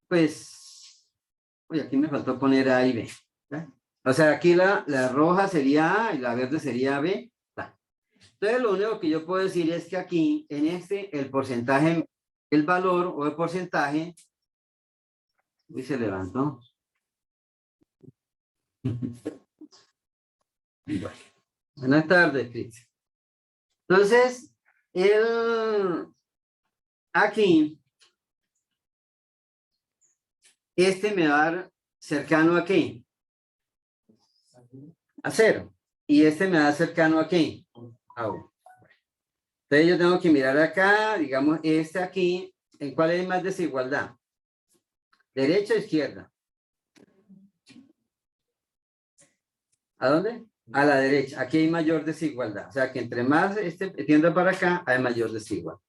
pues, oye, aquí me faltó poner A y B, ¿ya? O sea, aquí la roja sería A y la verde sería B, ¿ya? Entonces lo único que yo puedo decir es que aquí, en el porcentaje, el valor o el porcentaje, uy, se levantó. Bueno, buenas tardes, Cris. Entonces, aquí, este me va a dar cercano a qué? A 0. Y este me da cercano a qué? A 1. Entonces yo tengo que mirar acá, digamos, este aquí, ¿en cuál hay más desigualdad? ¿Derecha o izquierda? ¿A dónde? A la derecha. Aquí hay mayor desigualdad. O sea que entre más este tienda para acá, hay mayor desigualdad.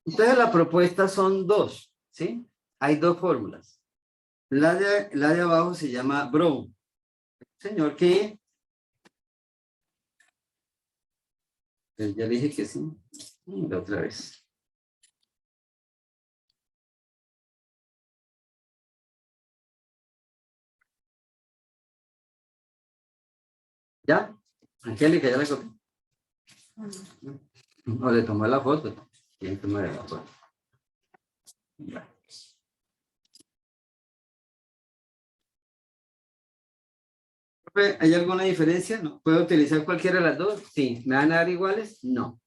Entonces la propuesta son dos, ¿sí? Hay dos fórmulas. La de abajo se llama Brown. Señor, ¿qué? Pues ya le dije que sí. La otra vez. ¿Ya? Angélica, ya la copié. O le tomó la foto. ¿Quién tomó la foto? ¿Hay alguna diferencia? No. ¿Puedo utilizar cualquiera de las dos? Sí. ¿Me van a dar iguales? No.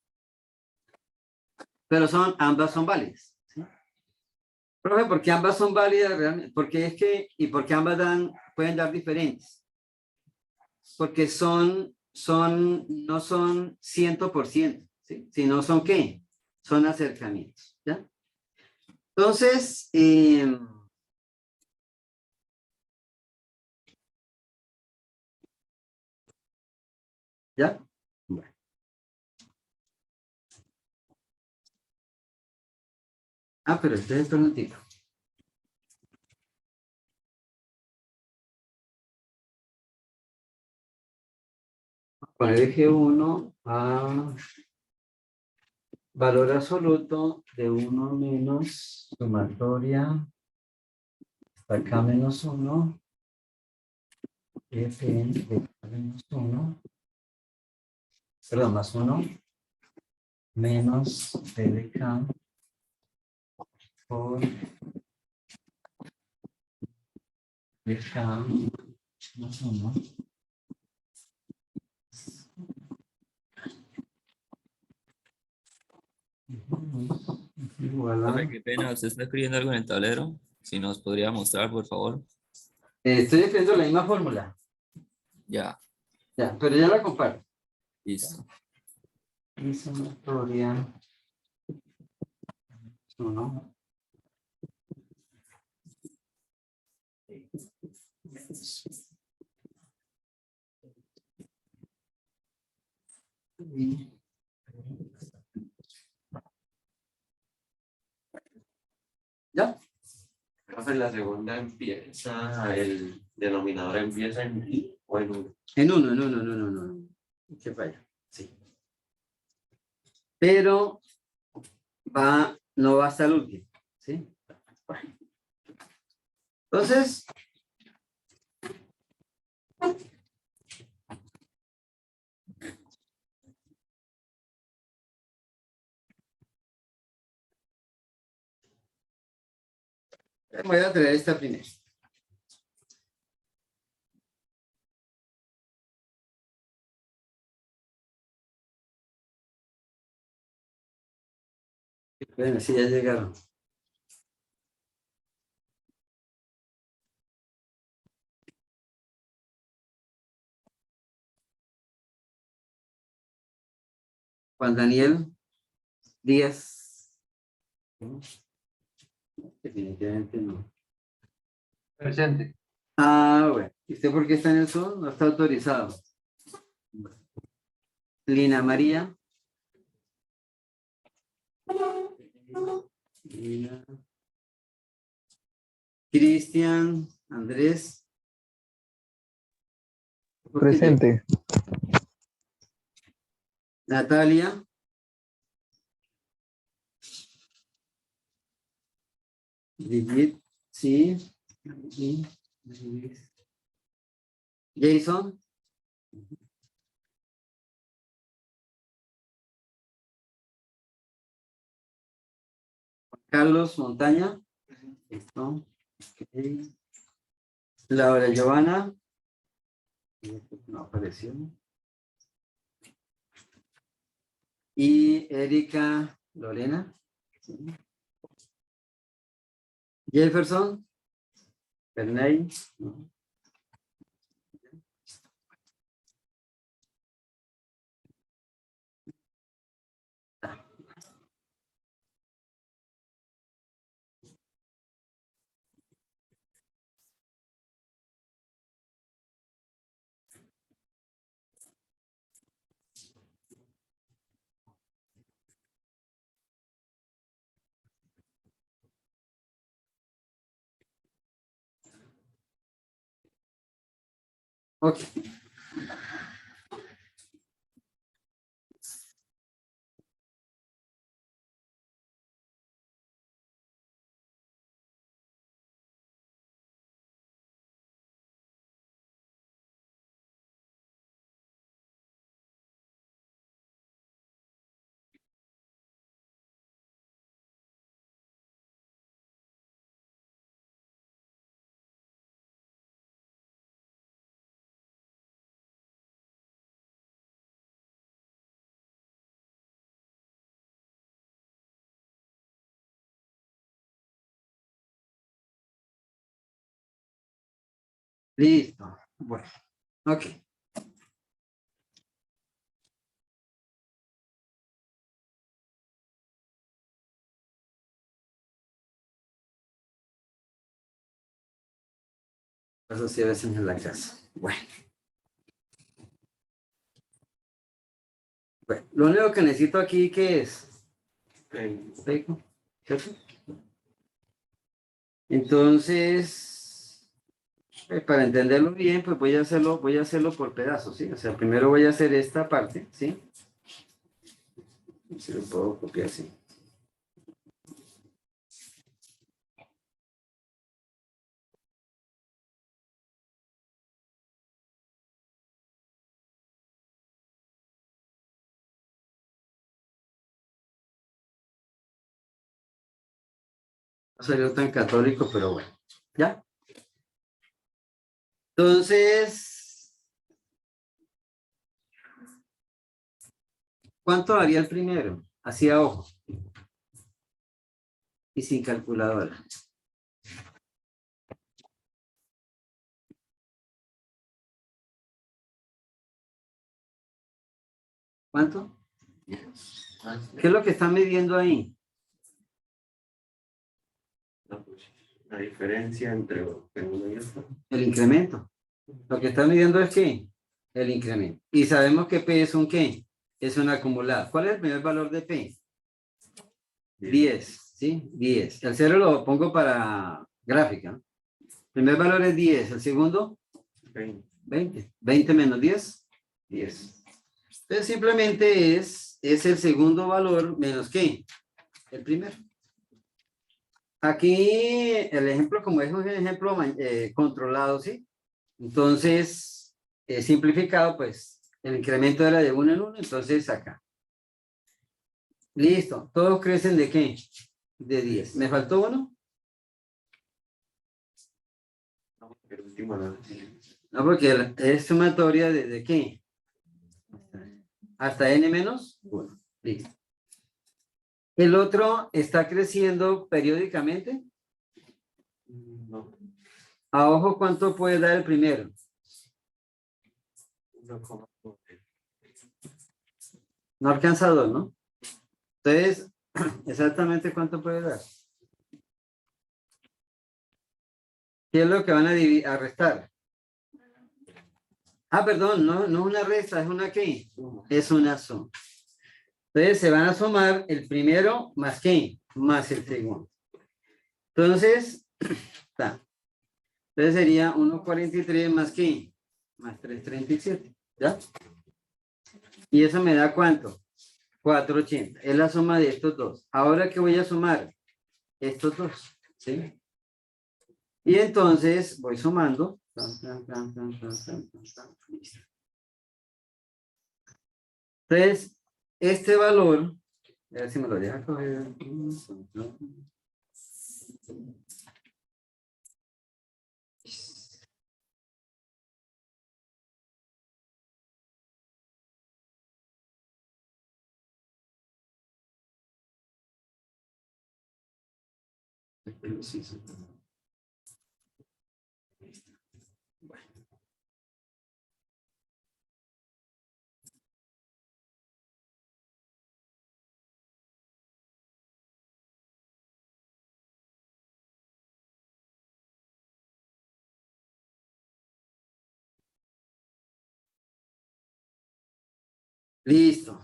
Pero ambas son válidas. ¿Sí? Profe, ¿por qué ambas son válidas realmente? Porque es que, y porque ambas pueden dar diferentes. Porque no son 100%, ¿sí? Sino son ¿qué? Son acercamientos, ¿ya? Entonces, ¿ya? Bueno. Pero este es el alternativo. Con el eje 1 a valor absoluto de 1 menos sumatoria hasta acá menos 1 f de menos 1 perdón, más 1 menos p de k por de k más 1 igual a... Profe, qué pena, usted está escribiendo algo en el tablero. Si nos podría mostrar, por favor. Estoy escribiendo la misma fórmula. Ya, Ya, pero ya la comparto. listo. Y sumatoria 1 ¿ya? Profe, la segunda empieza, el denominador empieza en I o en 1. En 1, en 1, en 1, en 1. ¿Qué falla? Sí. Pero no va hasta el último, ¿sí? Entonces, voy a traer esta primero. Bueno, sí, ya llegaron. Juan Daniel Díaz. Definitivamente no. Presente. Bueno. ¿Y usted por qué está en el Zoom? No está autorizado. Lina María. Lina. Cristian. Andrés. Presente. Natalia. Brigitte. Sí. Jason. Carlos Montaña. Listo. Okay. Laura Giovanna. No apareció. Y Erika Lorena. Jefferson. Bernay. No. Ok. Listo. Bueno, ok. Eso sí a veces en la casa. Bueno. Bueno, lo único que necesito aquí, ¿qué es? Pego, ¿cierto? Entonces, para entenderlo bien, pues voy a hacerlo por pedazos, ¿sí? O sea, primero voy a hacer esta parte, ¿sí? Si lo puedo copiar así. No soy yo tan católico, pero bueno, ¿ya? Entonces, ¿cuánto haría el primero? Así a ojo. Y sin calculadora. ¿Cuánto? ¿Qué es lo que están midiendo ahí? La diferencia entre uno y otro. El incremento. Lo que están midiendo es ¿qué? El incremento. Y sabemos que P es un ¿qué? Es un acumulado. ¿Cuál es el primer valor de P? 10, ¿sí? 10. El cero lo pongo para gráfica. El primer valor es 10. El segundo, 20. 20 menos 10, 10. Entonces simplemente es el segundo valor menos ¿qué? El primero. Aquí el ejemplo, como es un ejemplo controlado, ¿sí? Entonces, simplificado, pues el incremento era de 1 en 1, entonces acá. Listo. ¿Todos crecen de qué? De 10. ¿Me faltó uno? El último no. No, porque es sumatoria de qué? Hasta n menos 1. Listo. El otro está creciendo periódicamente. No. A ojo, ¿cuánto puede dar el primero? 1,9. No alcanza 2, ¿no? Entonces, exactamente cuánto puede dar. ¿Qué es lo que van a restar? Ah, perdón, no es una resta, es una ¿qué? Es una suma. Entonces se van a sumar el primero más ¿qué? Más el segundo. Entonces, está. Entonces sería 1,43 más ¿qué? Más 3,37. ¿Ya? ¿Y eso me da cuánto? 4,80. Es la suma de estos dos. Ahora que voy a sumar estos dos. ¿Sí? Y entonces voy sumando. Listo. Entonces, este valor, a ver si me lo deja coger. Pero sí, sí. Listo.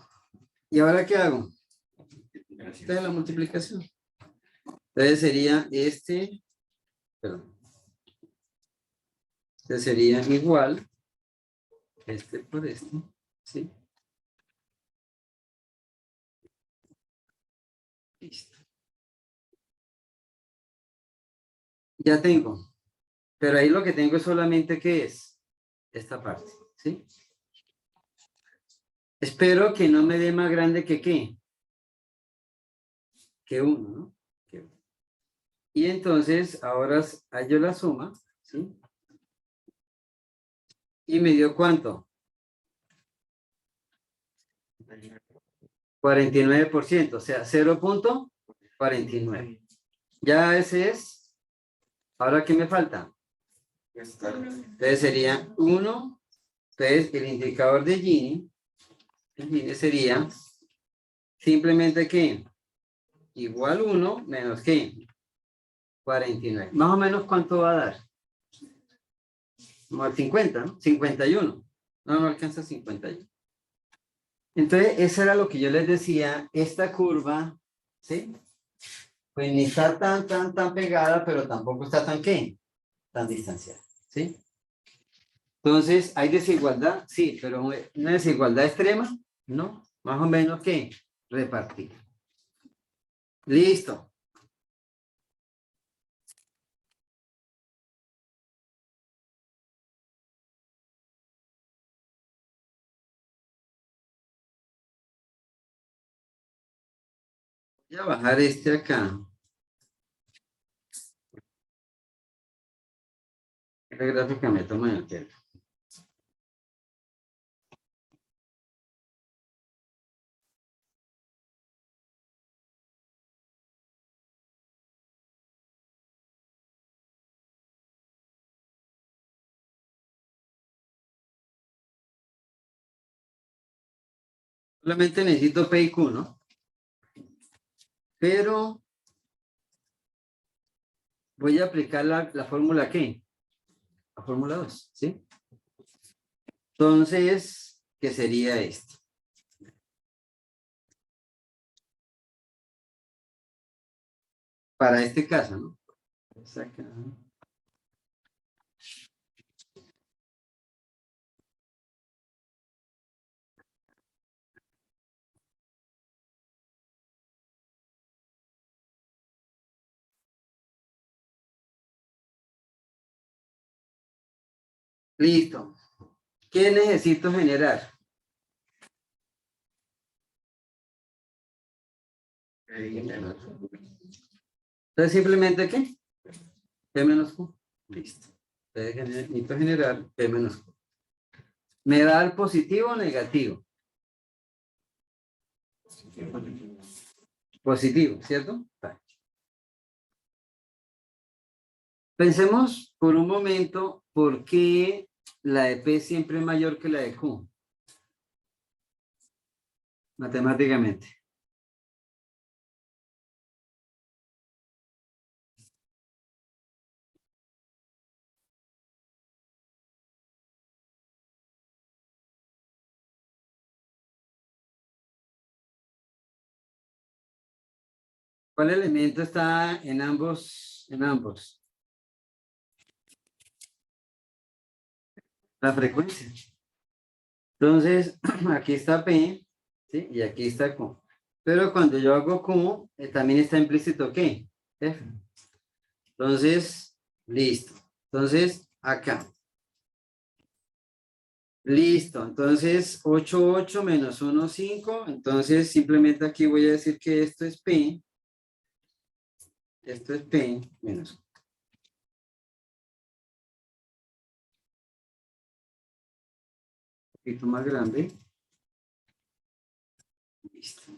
¿Y ahora qué hago? Gracias. Esta es la multiplicación. Entonces sería este, perdón. Este sería igual, este por este, ¿sí? Listo. Ya tengo. Pero ahí lo que tengo es solamente ¿qué es? Esta parte, ¿sí? Espero que no me dé más grande que ¿qué? Que 1, ¿no? Que 1. Y entonces ahora hallo la suma, ¿sí? Y me dio ¿cuánto? 49%, o sea, 0.49. Ya ese es. Ahora, ¿qué me falta? Entonces sería 1. Entonces el indicador de Gini sería simplemente ¿qué? Igual 1 menos ¿qué? 49. Más o menos ¿cuánto va a dar? Como al 50, ¿no? 51. No alcanza 51. Entonces, eso era lo que yo les decía. Esta curva, ¿sí? Pues ni está tan pegada, pero tampoco está tan ¿qué? Tan distanciada, ¿sí? Entonces, ¿hay desigualdad? Sí, pero una desigualdad extrema, ¿no? Más o menos ¿qué? Repartir. Listo. Voy a bajar este acá. Esta gráfica me toma el tiempo. Solamente necesito P y Q, ¿no? Pero voy a aplicar la fórmula ¿qué? La fórmula 2, ¿sí? Entonces, ¿qué sería esto? Para este caso, ¿no? Acá. Listo. ¿Qué necesito generar? Entonces, simplemente ¿qué? P menos Q. Listo. Entonces, necesito generar P menos Q. ¿Me da el positivo o negativo? Positivo, ¿cierto? Vale. Pensemos por un momento por qué la de P siempre es mayor que la de Q. Matemáticamente. ¿Cuál elemento está en ambos? En ambos. La frecuencia. Entonces, aquí está P, ¿sí? Y aquí está Q. Pero cuando yo hago Q, también está implícito ¿qué? F. Entonces, listo. Entonces, acá. Listo. Entonces, 8, 8 menos 1, 5. Entonces, simplemente aquí voy a decir que esto es P. Esto es P menos Q. Un poquito más grande. Listo.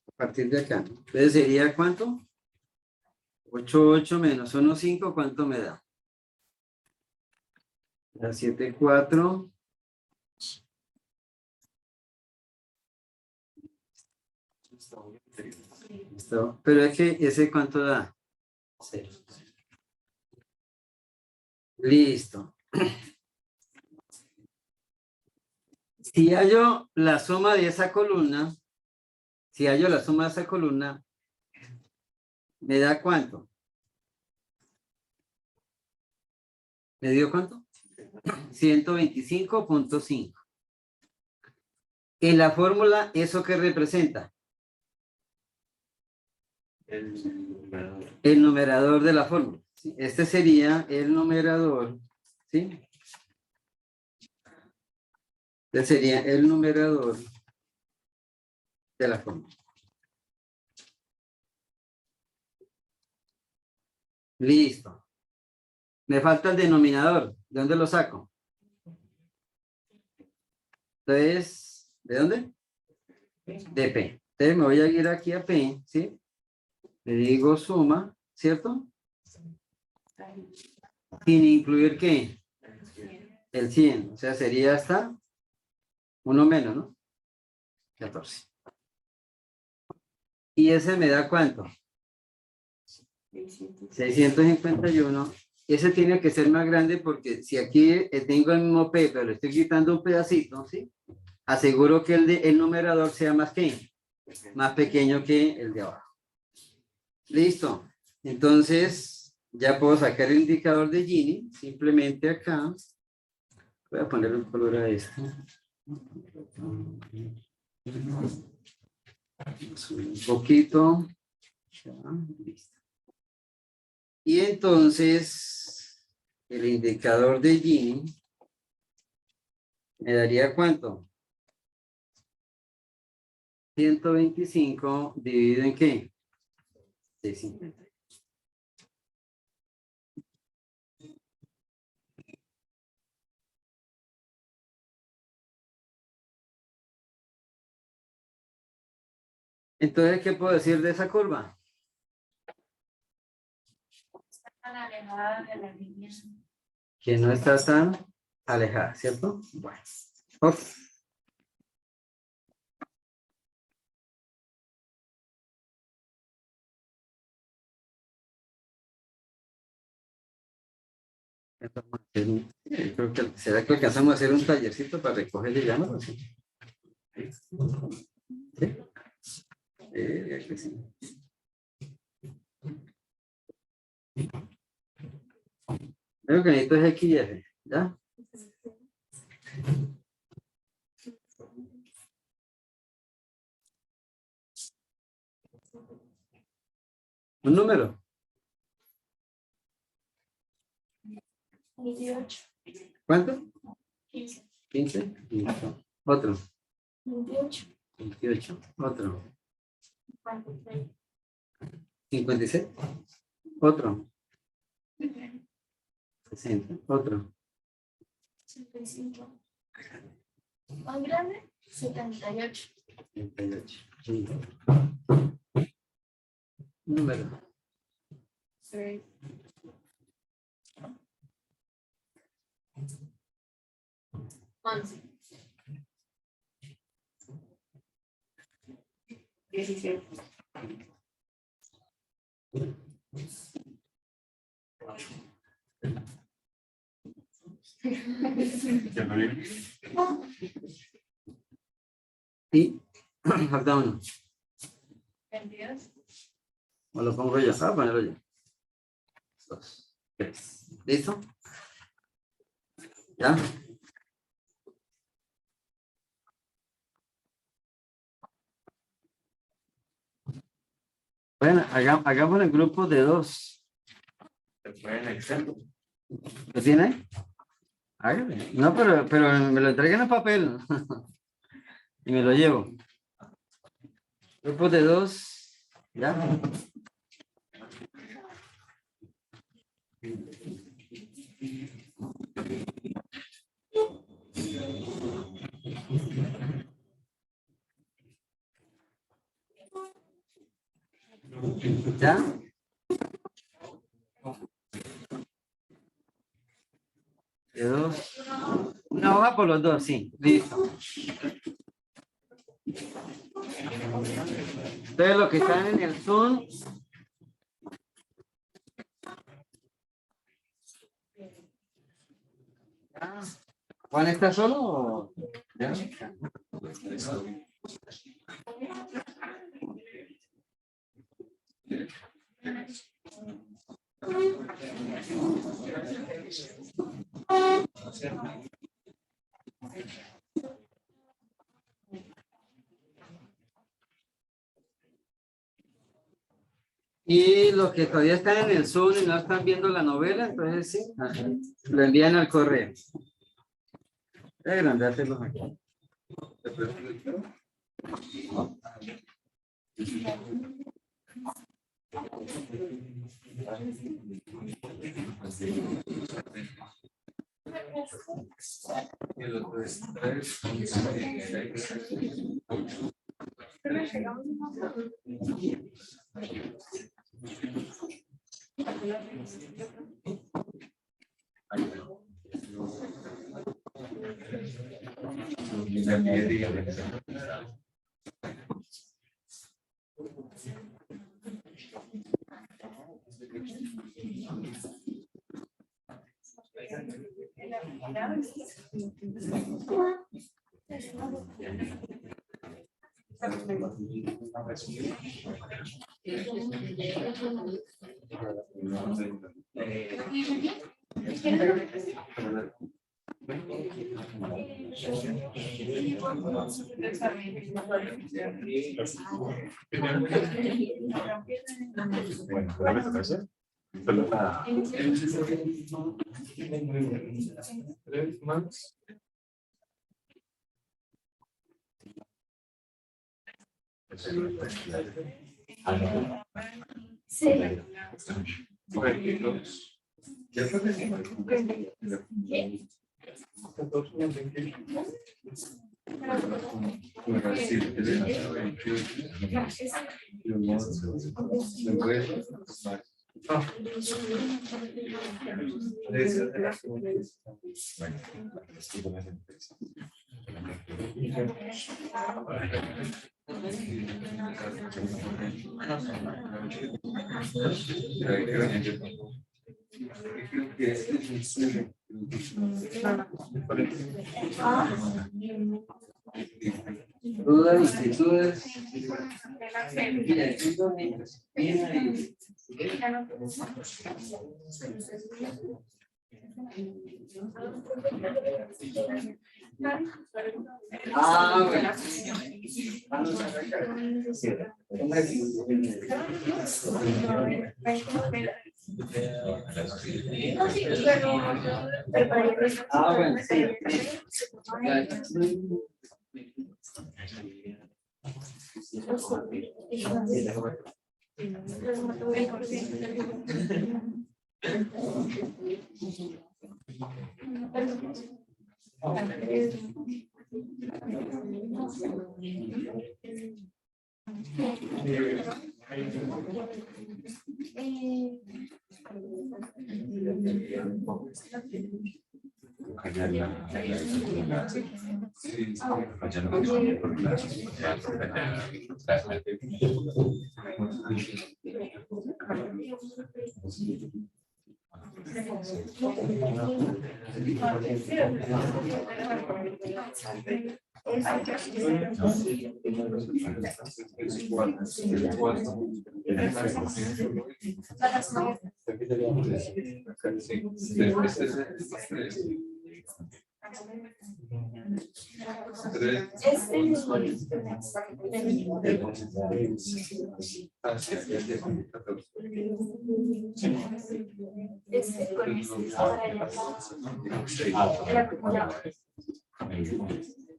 A partir de acá. Entonces, ¿sería cuánto? 8 menos 1, 5, ¿cuánto me da? La 7, 4. Listo. Pero es que ese ¿cuánto da? 0. Listo. Si hallo la suma de esa columna, ¿me da cuánto? ¿Me dio cuánto? 125.5. En la fórmula, ¿eso qué representa? El numerador de la fórmula. ¿Sí? Este sería el numerador, ¿sí? Este sería el numerador de la fórmula. Listo. Me falta el denominador. ¿De dónde lo saco? Entonces, ¿de dónde? De P. Entonces me voy a ir aquí a P, ¿sí? Le digo suma, ¿cierto? Sin incluir ¿qué? El 100. O sea, sería hasta 1 menos, ¿no? 14. ¿Y ese me da cuánto? 651. Ese tiene que ser más grande porque si aquí tengo el mismo P, pero le estoy quitando un pedacito, ¿sí? Aseguro que el numerador sea más pequeño que el de abajo. Listo. Entonces, ya puedo sacar el indicador de Gini. Simplemente acá. Voy a poner un color a esto. Subir un poquito. Ya, listo. Y entonces, el indicador de Gini me daría ¿cuánto? 125 dividido en ¿qué? 650. Entonces, ¿qué puedo decir de esa curva? Tan alejada de la línea. Que no está tan alejada, ¿cierto? Bueno. Ok. Creo que, ¿será que alcanzamos a hacer un tallercito para recoger llamas? ¿Sí? ¿Sí? Que sí. Lo que necesito es X y F, ¿ya? Un número. 28. ¿Cuánto? 15. 15. Listo. Otro. 28. 28. Otro. 46. 56. Otro. 60. Otro. 65. Más grande, 78. 78. Listo. Número. 3. 11. 17. Y falta uno. 22. O lo pongo yo. Ah, ponerlo yo. 2, 3. ¿Listo? ¿Ya? Bueno, hagamos el grupo de 2. ¿Lo tiene? Hágale. No, pero me lo entreguen en papel. Y me lo llevo. Grupo de 2. ¿Ya? ¿Ya? De 2. Una hoja por los dos, sí. Listo. Entonces los que están en el Zoom. ¿Juan está solo o...? ¿Ya? Y los que todavía están en el Zoom y no están viendo la novela, entonces sí, lo envían al correo. Agrandárselos aquí. Dudas, inquietudes. Ah, bueno. Ah, bueno,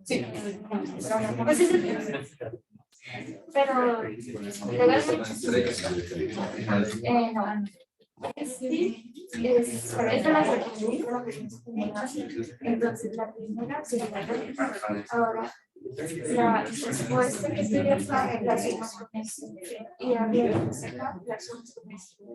Sí. Pero no. Es de las entonces la primera sería ahora la respuesta que sería la suma con esto y habría que sacar la suma con esto.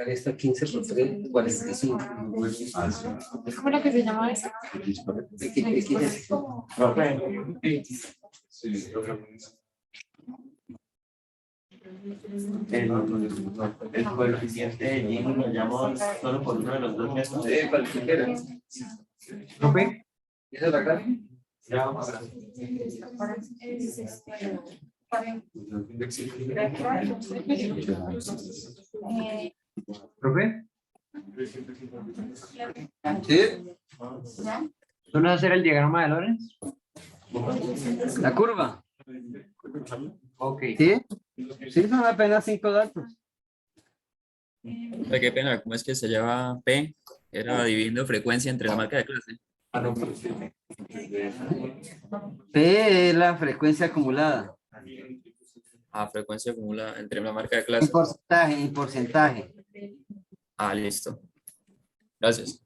Esta 15 por 3, 45. ¿Cómo era que se llama eso? El coeficiente de Gini lo llamo solo por uno de los dos métodos. ¿Profe? ¿Esa es la clave? Ya vamos a ver. ¿Profe? Sí. ¿Solo hacer el diagrama de Lorenz? La curva. Ok. Sí. Sí, son apenas 5 datos. Qué pena, ¿cómo es que se lleva P? Era dividiendo frecuencia entre la marca de clase. P es la frecuencia acumulada. Ah, frecuencia acumulada entre la marca de En clase. porcentaje, en porcentaje. Ah, listo. Gracias.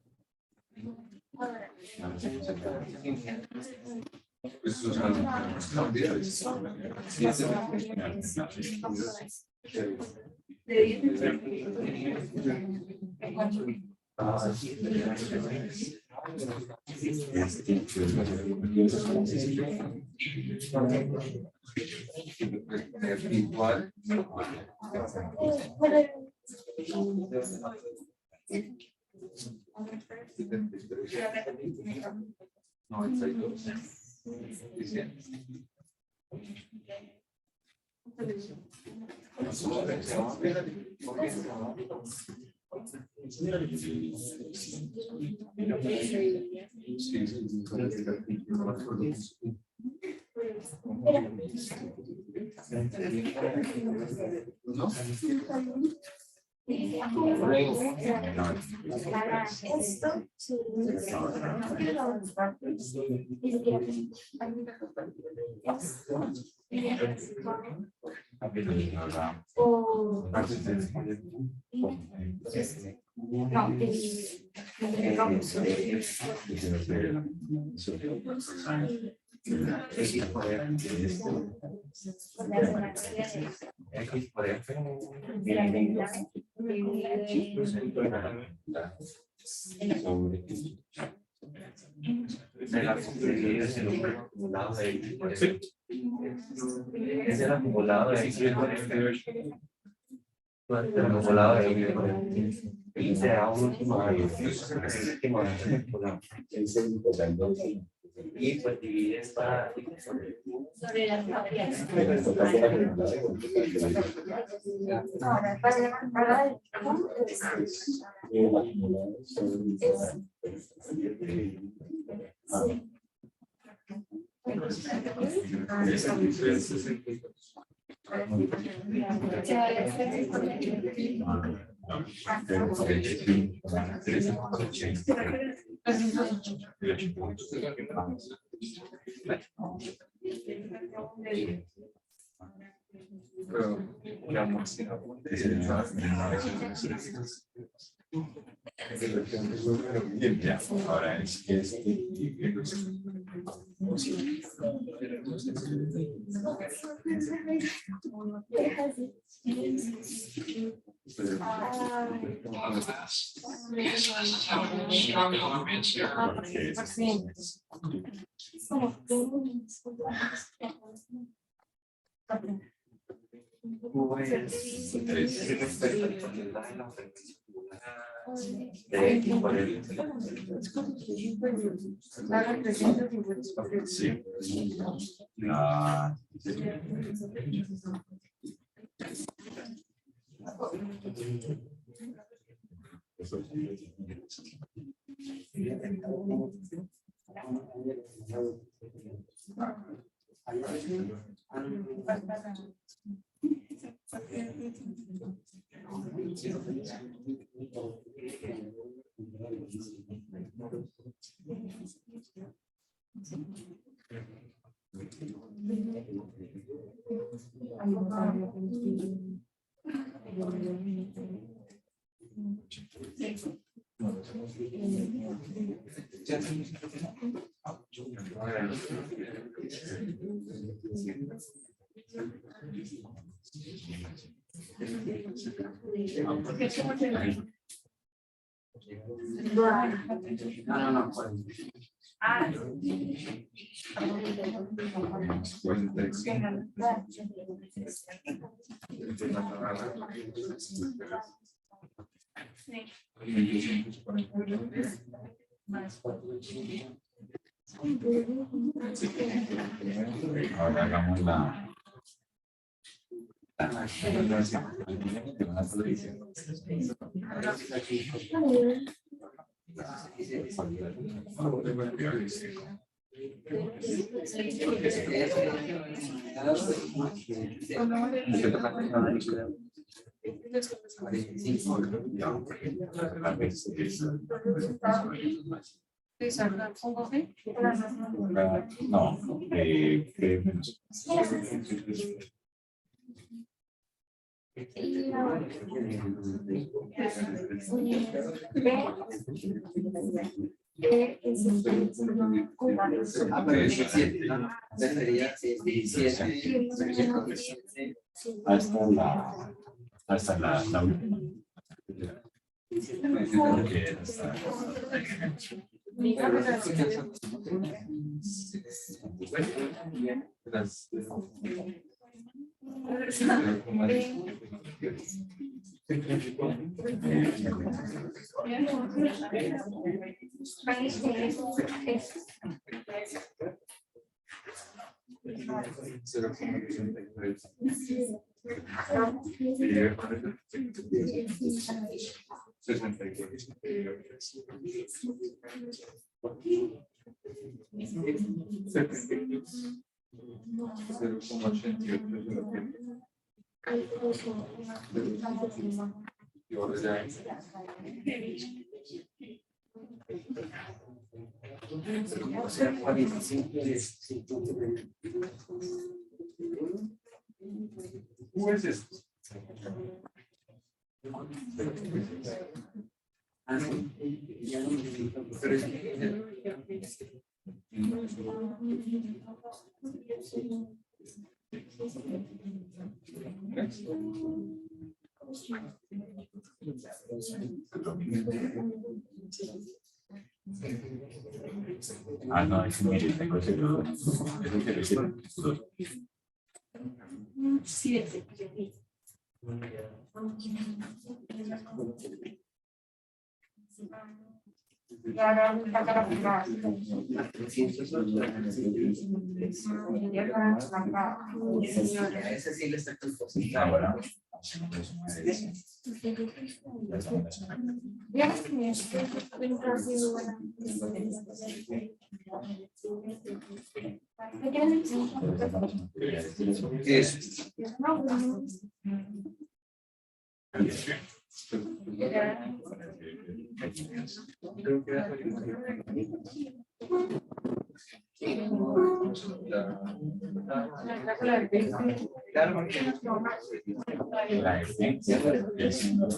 Igual. Es el acumulado de X por F. El acumulado de X por F. Y será un último y pues divide esta Sobre las ahora, para el punto Ahora es que de X por F. sí. Ahora hagamos la no, hasta la última. Ah, no, es mire, tengo ese Ese sí le está ahora. La esencia del signo.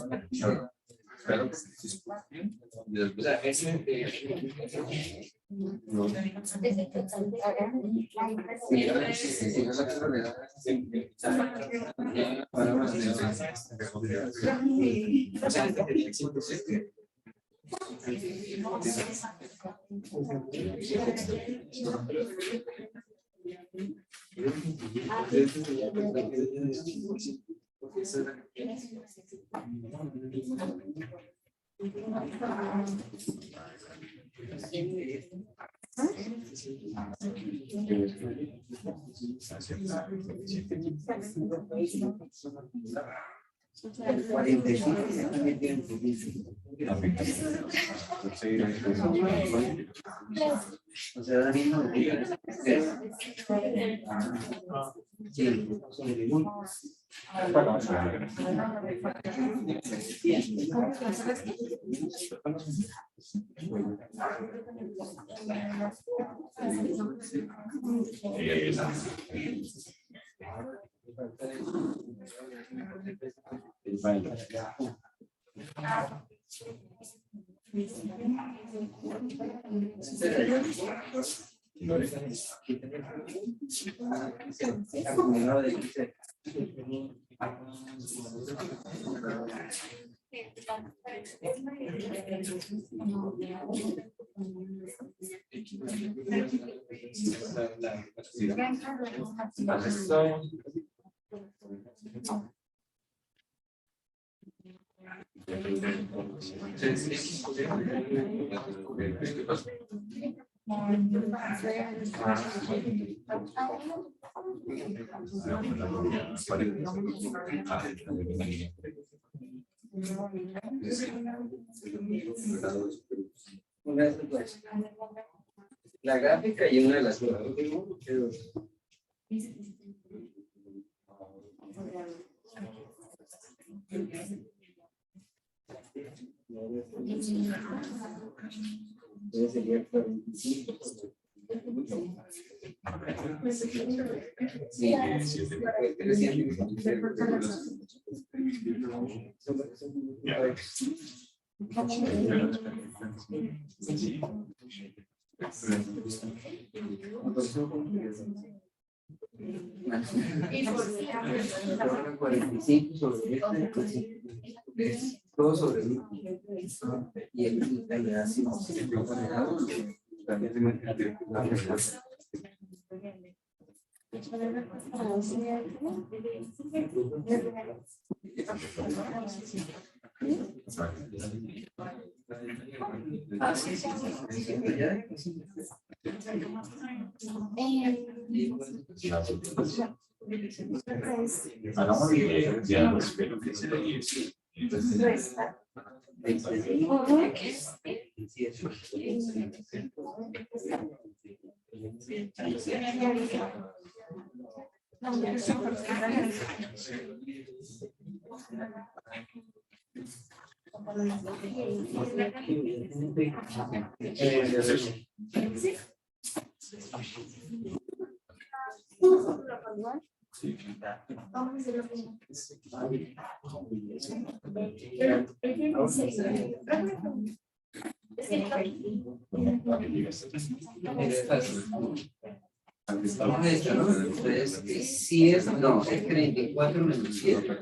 O sea, ahora mismo la gráfica y una de las dos. Sería 45. Sí, todo sobre mí. Y el le da así. Hagamos que ya no espero que sea 10. Estamos hecho, ¿no? Entonces, si es, no, es 34 menos 7.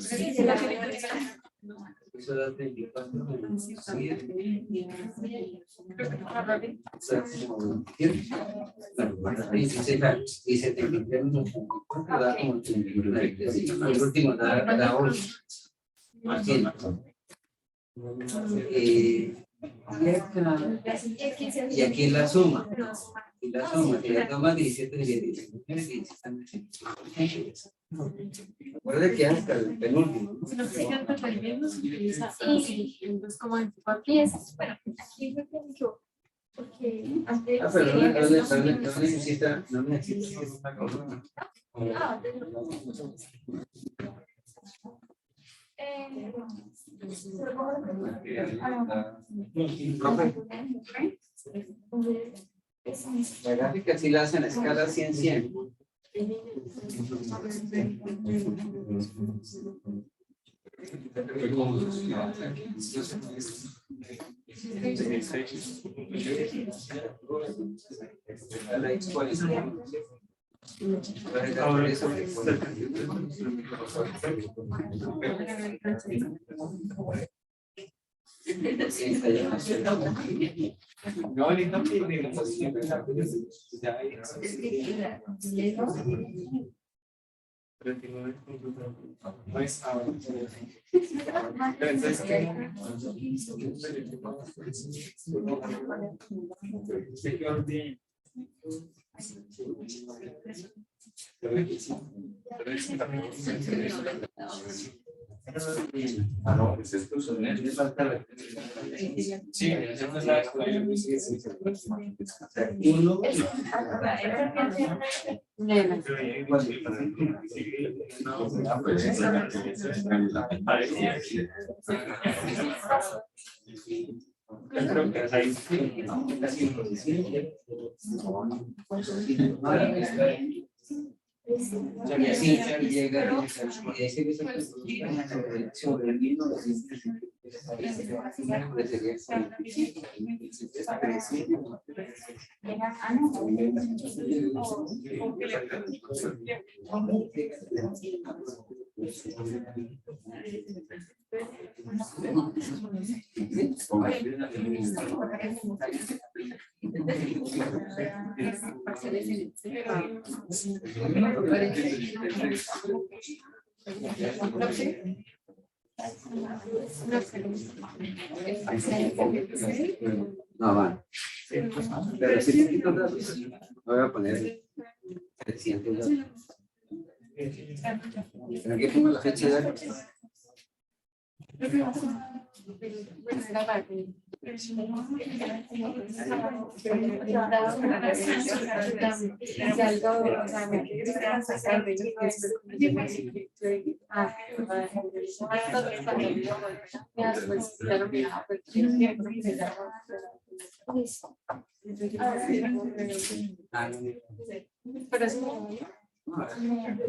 Eso da 34 menos 7. Y 73 menos 4 da como 39. El último da 8. Y aquí la suma. Y la suma, que ya toma 17 y 19. Recuerda que hasta el penúltimo. Entonces, como aquí es, bueno, aquí me tengo porque antes. Ah, pero no necesita, no necesita esta cosa. La gráfica sí la hacen a escala 100-100. La exposición. Ah, no, pues esto son sí, Uno. Creo que ahí Y así llega sobre el mismo. No, va. Pero si poquito datos, voy a poner 300 datos. ¿Pero qué pongo la fecha de datos?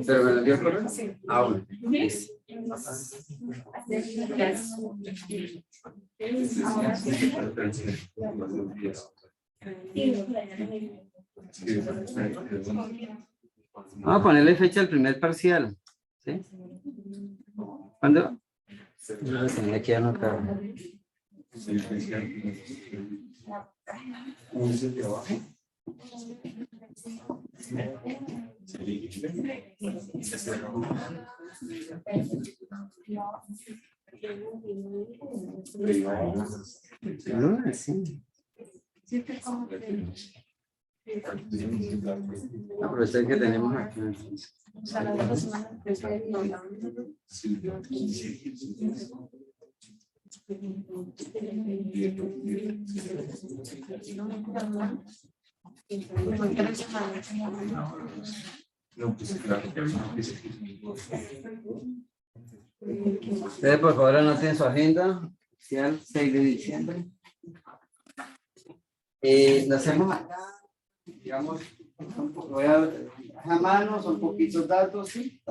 Pero me lo envió correo. Ah, bueno. Vamos a ponerle fecha al primer parcial. ¿Sí? ¿Cuándo? No, tenía que anotar. No, sí. No, pero es el que tenemos aquí. Ustedes por favor anoten su agenda. Oficial 6 de diciembre. Lo hacemos acá, digamos, voy a mano, son poquitos datos, ¿sí?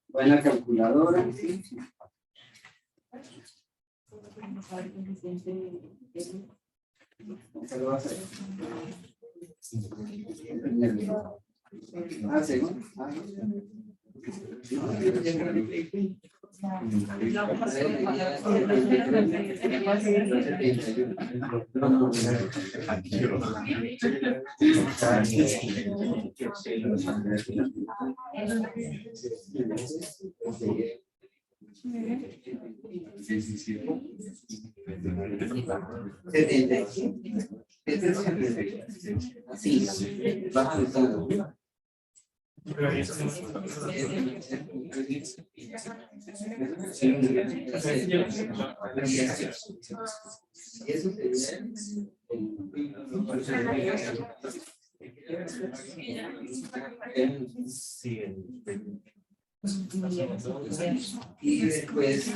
Buena calculadora, ¿sí? ¿Qué lo va a hacer? Ah, según. Ah, sí, va cruzando. Eso y después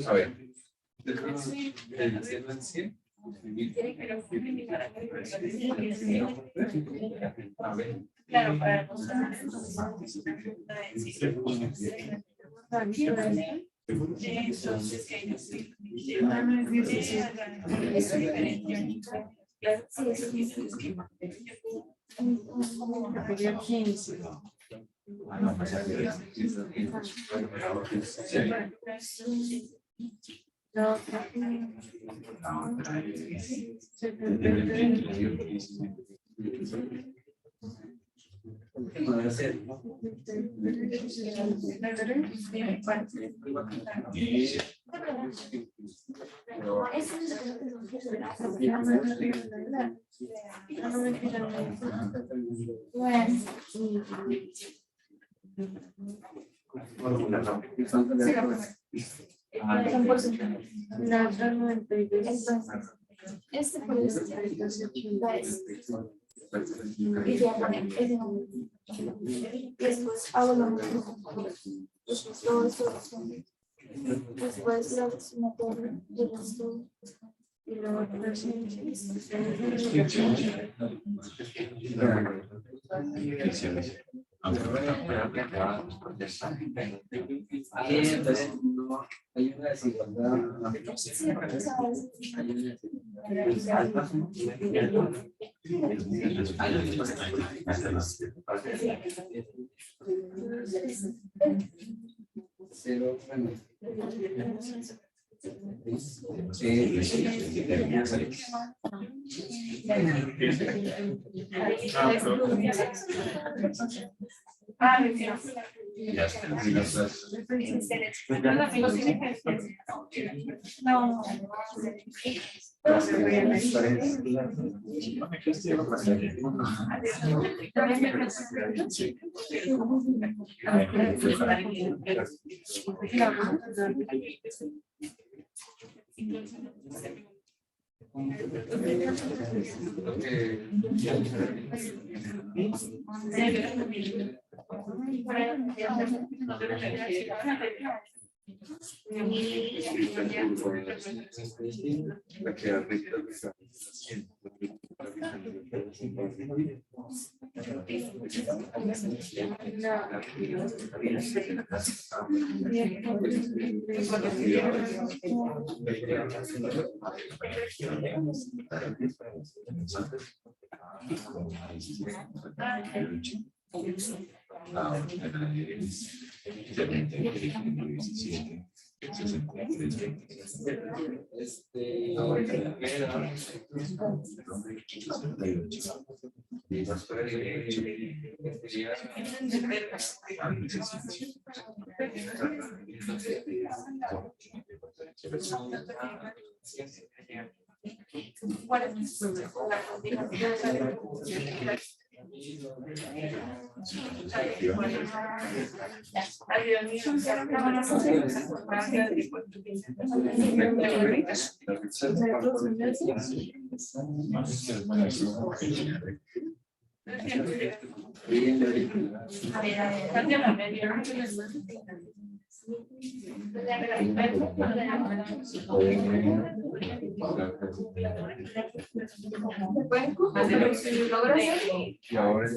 a ver. Claro, para este por y ya ponen ese nombre. Después hago lo mismo. Después todo eso. Después la sumatoria de los dos. Y luego entonces no hay una desigualdad. Cero, No. Y ahora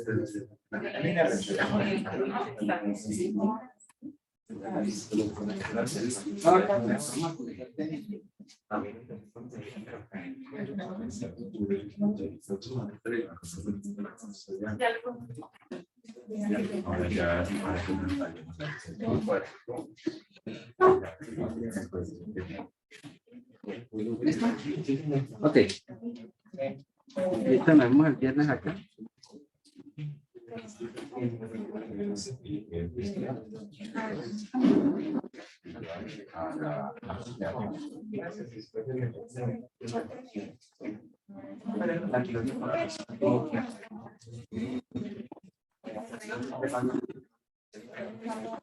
¿Listo? Ok. Listo, nos vemos el viernes acá.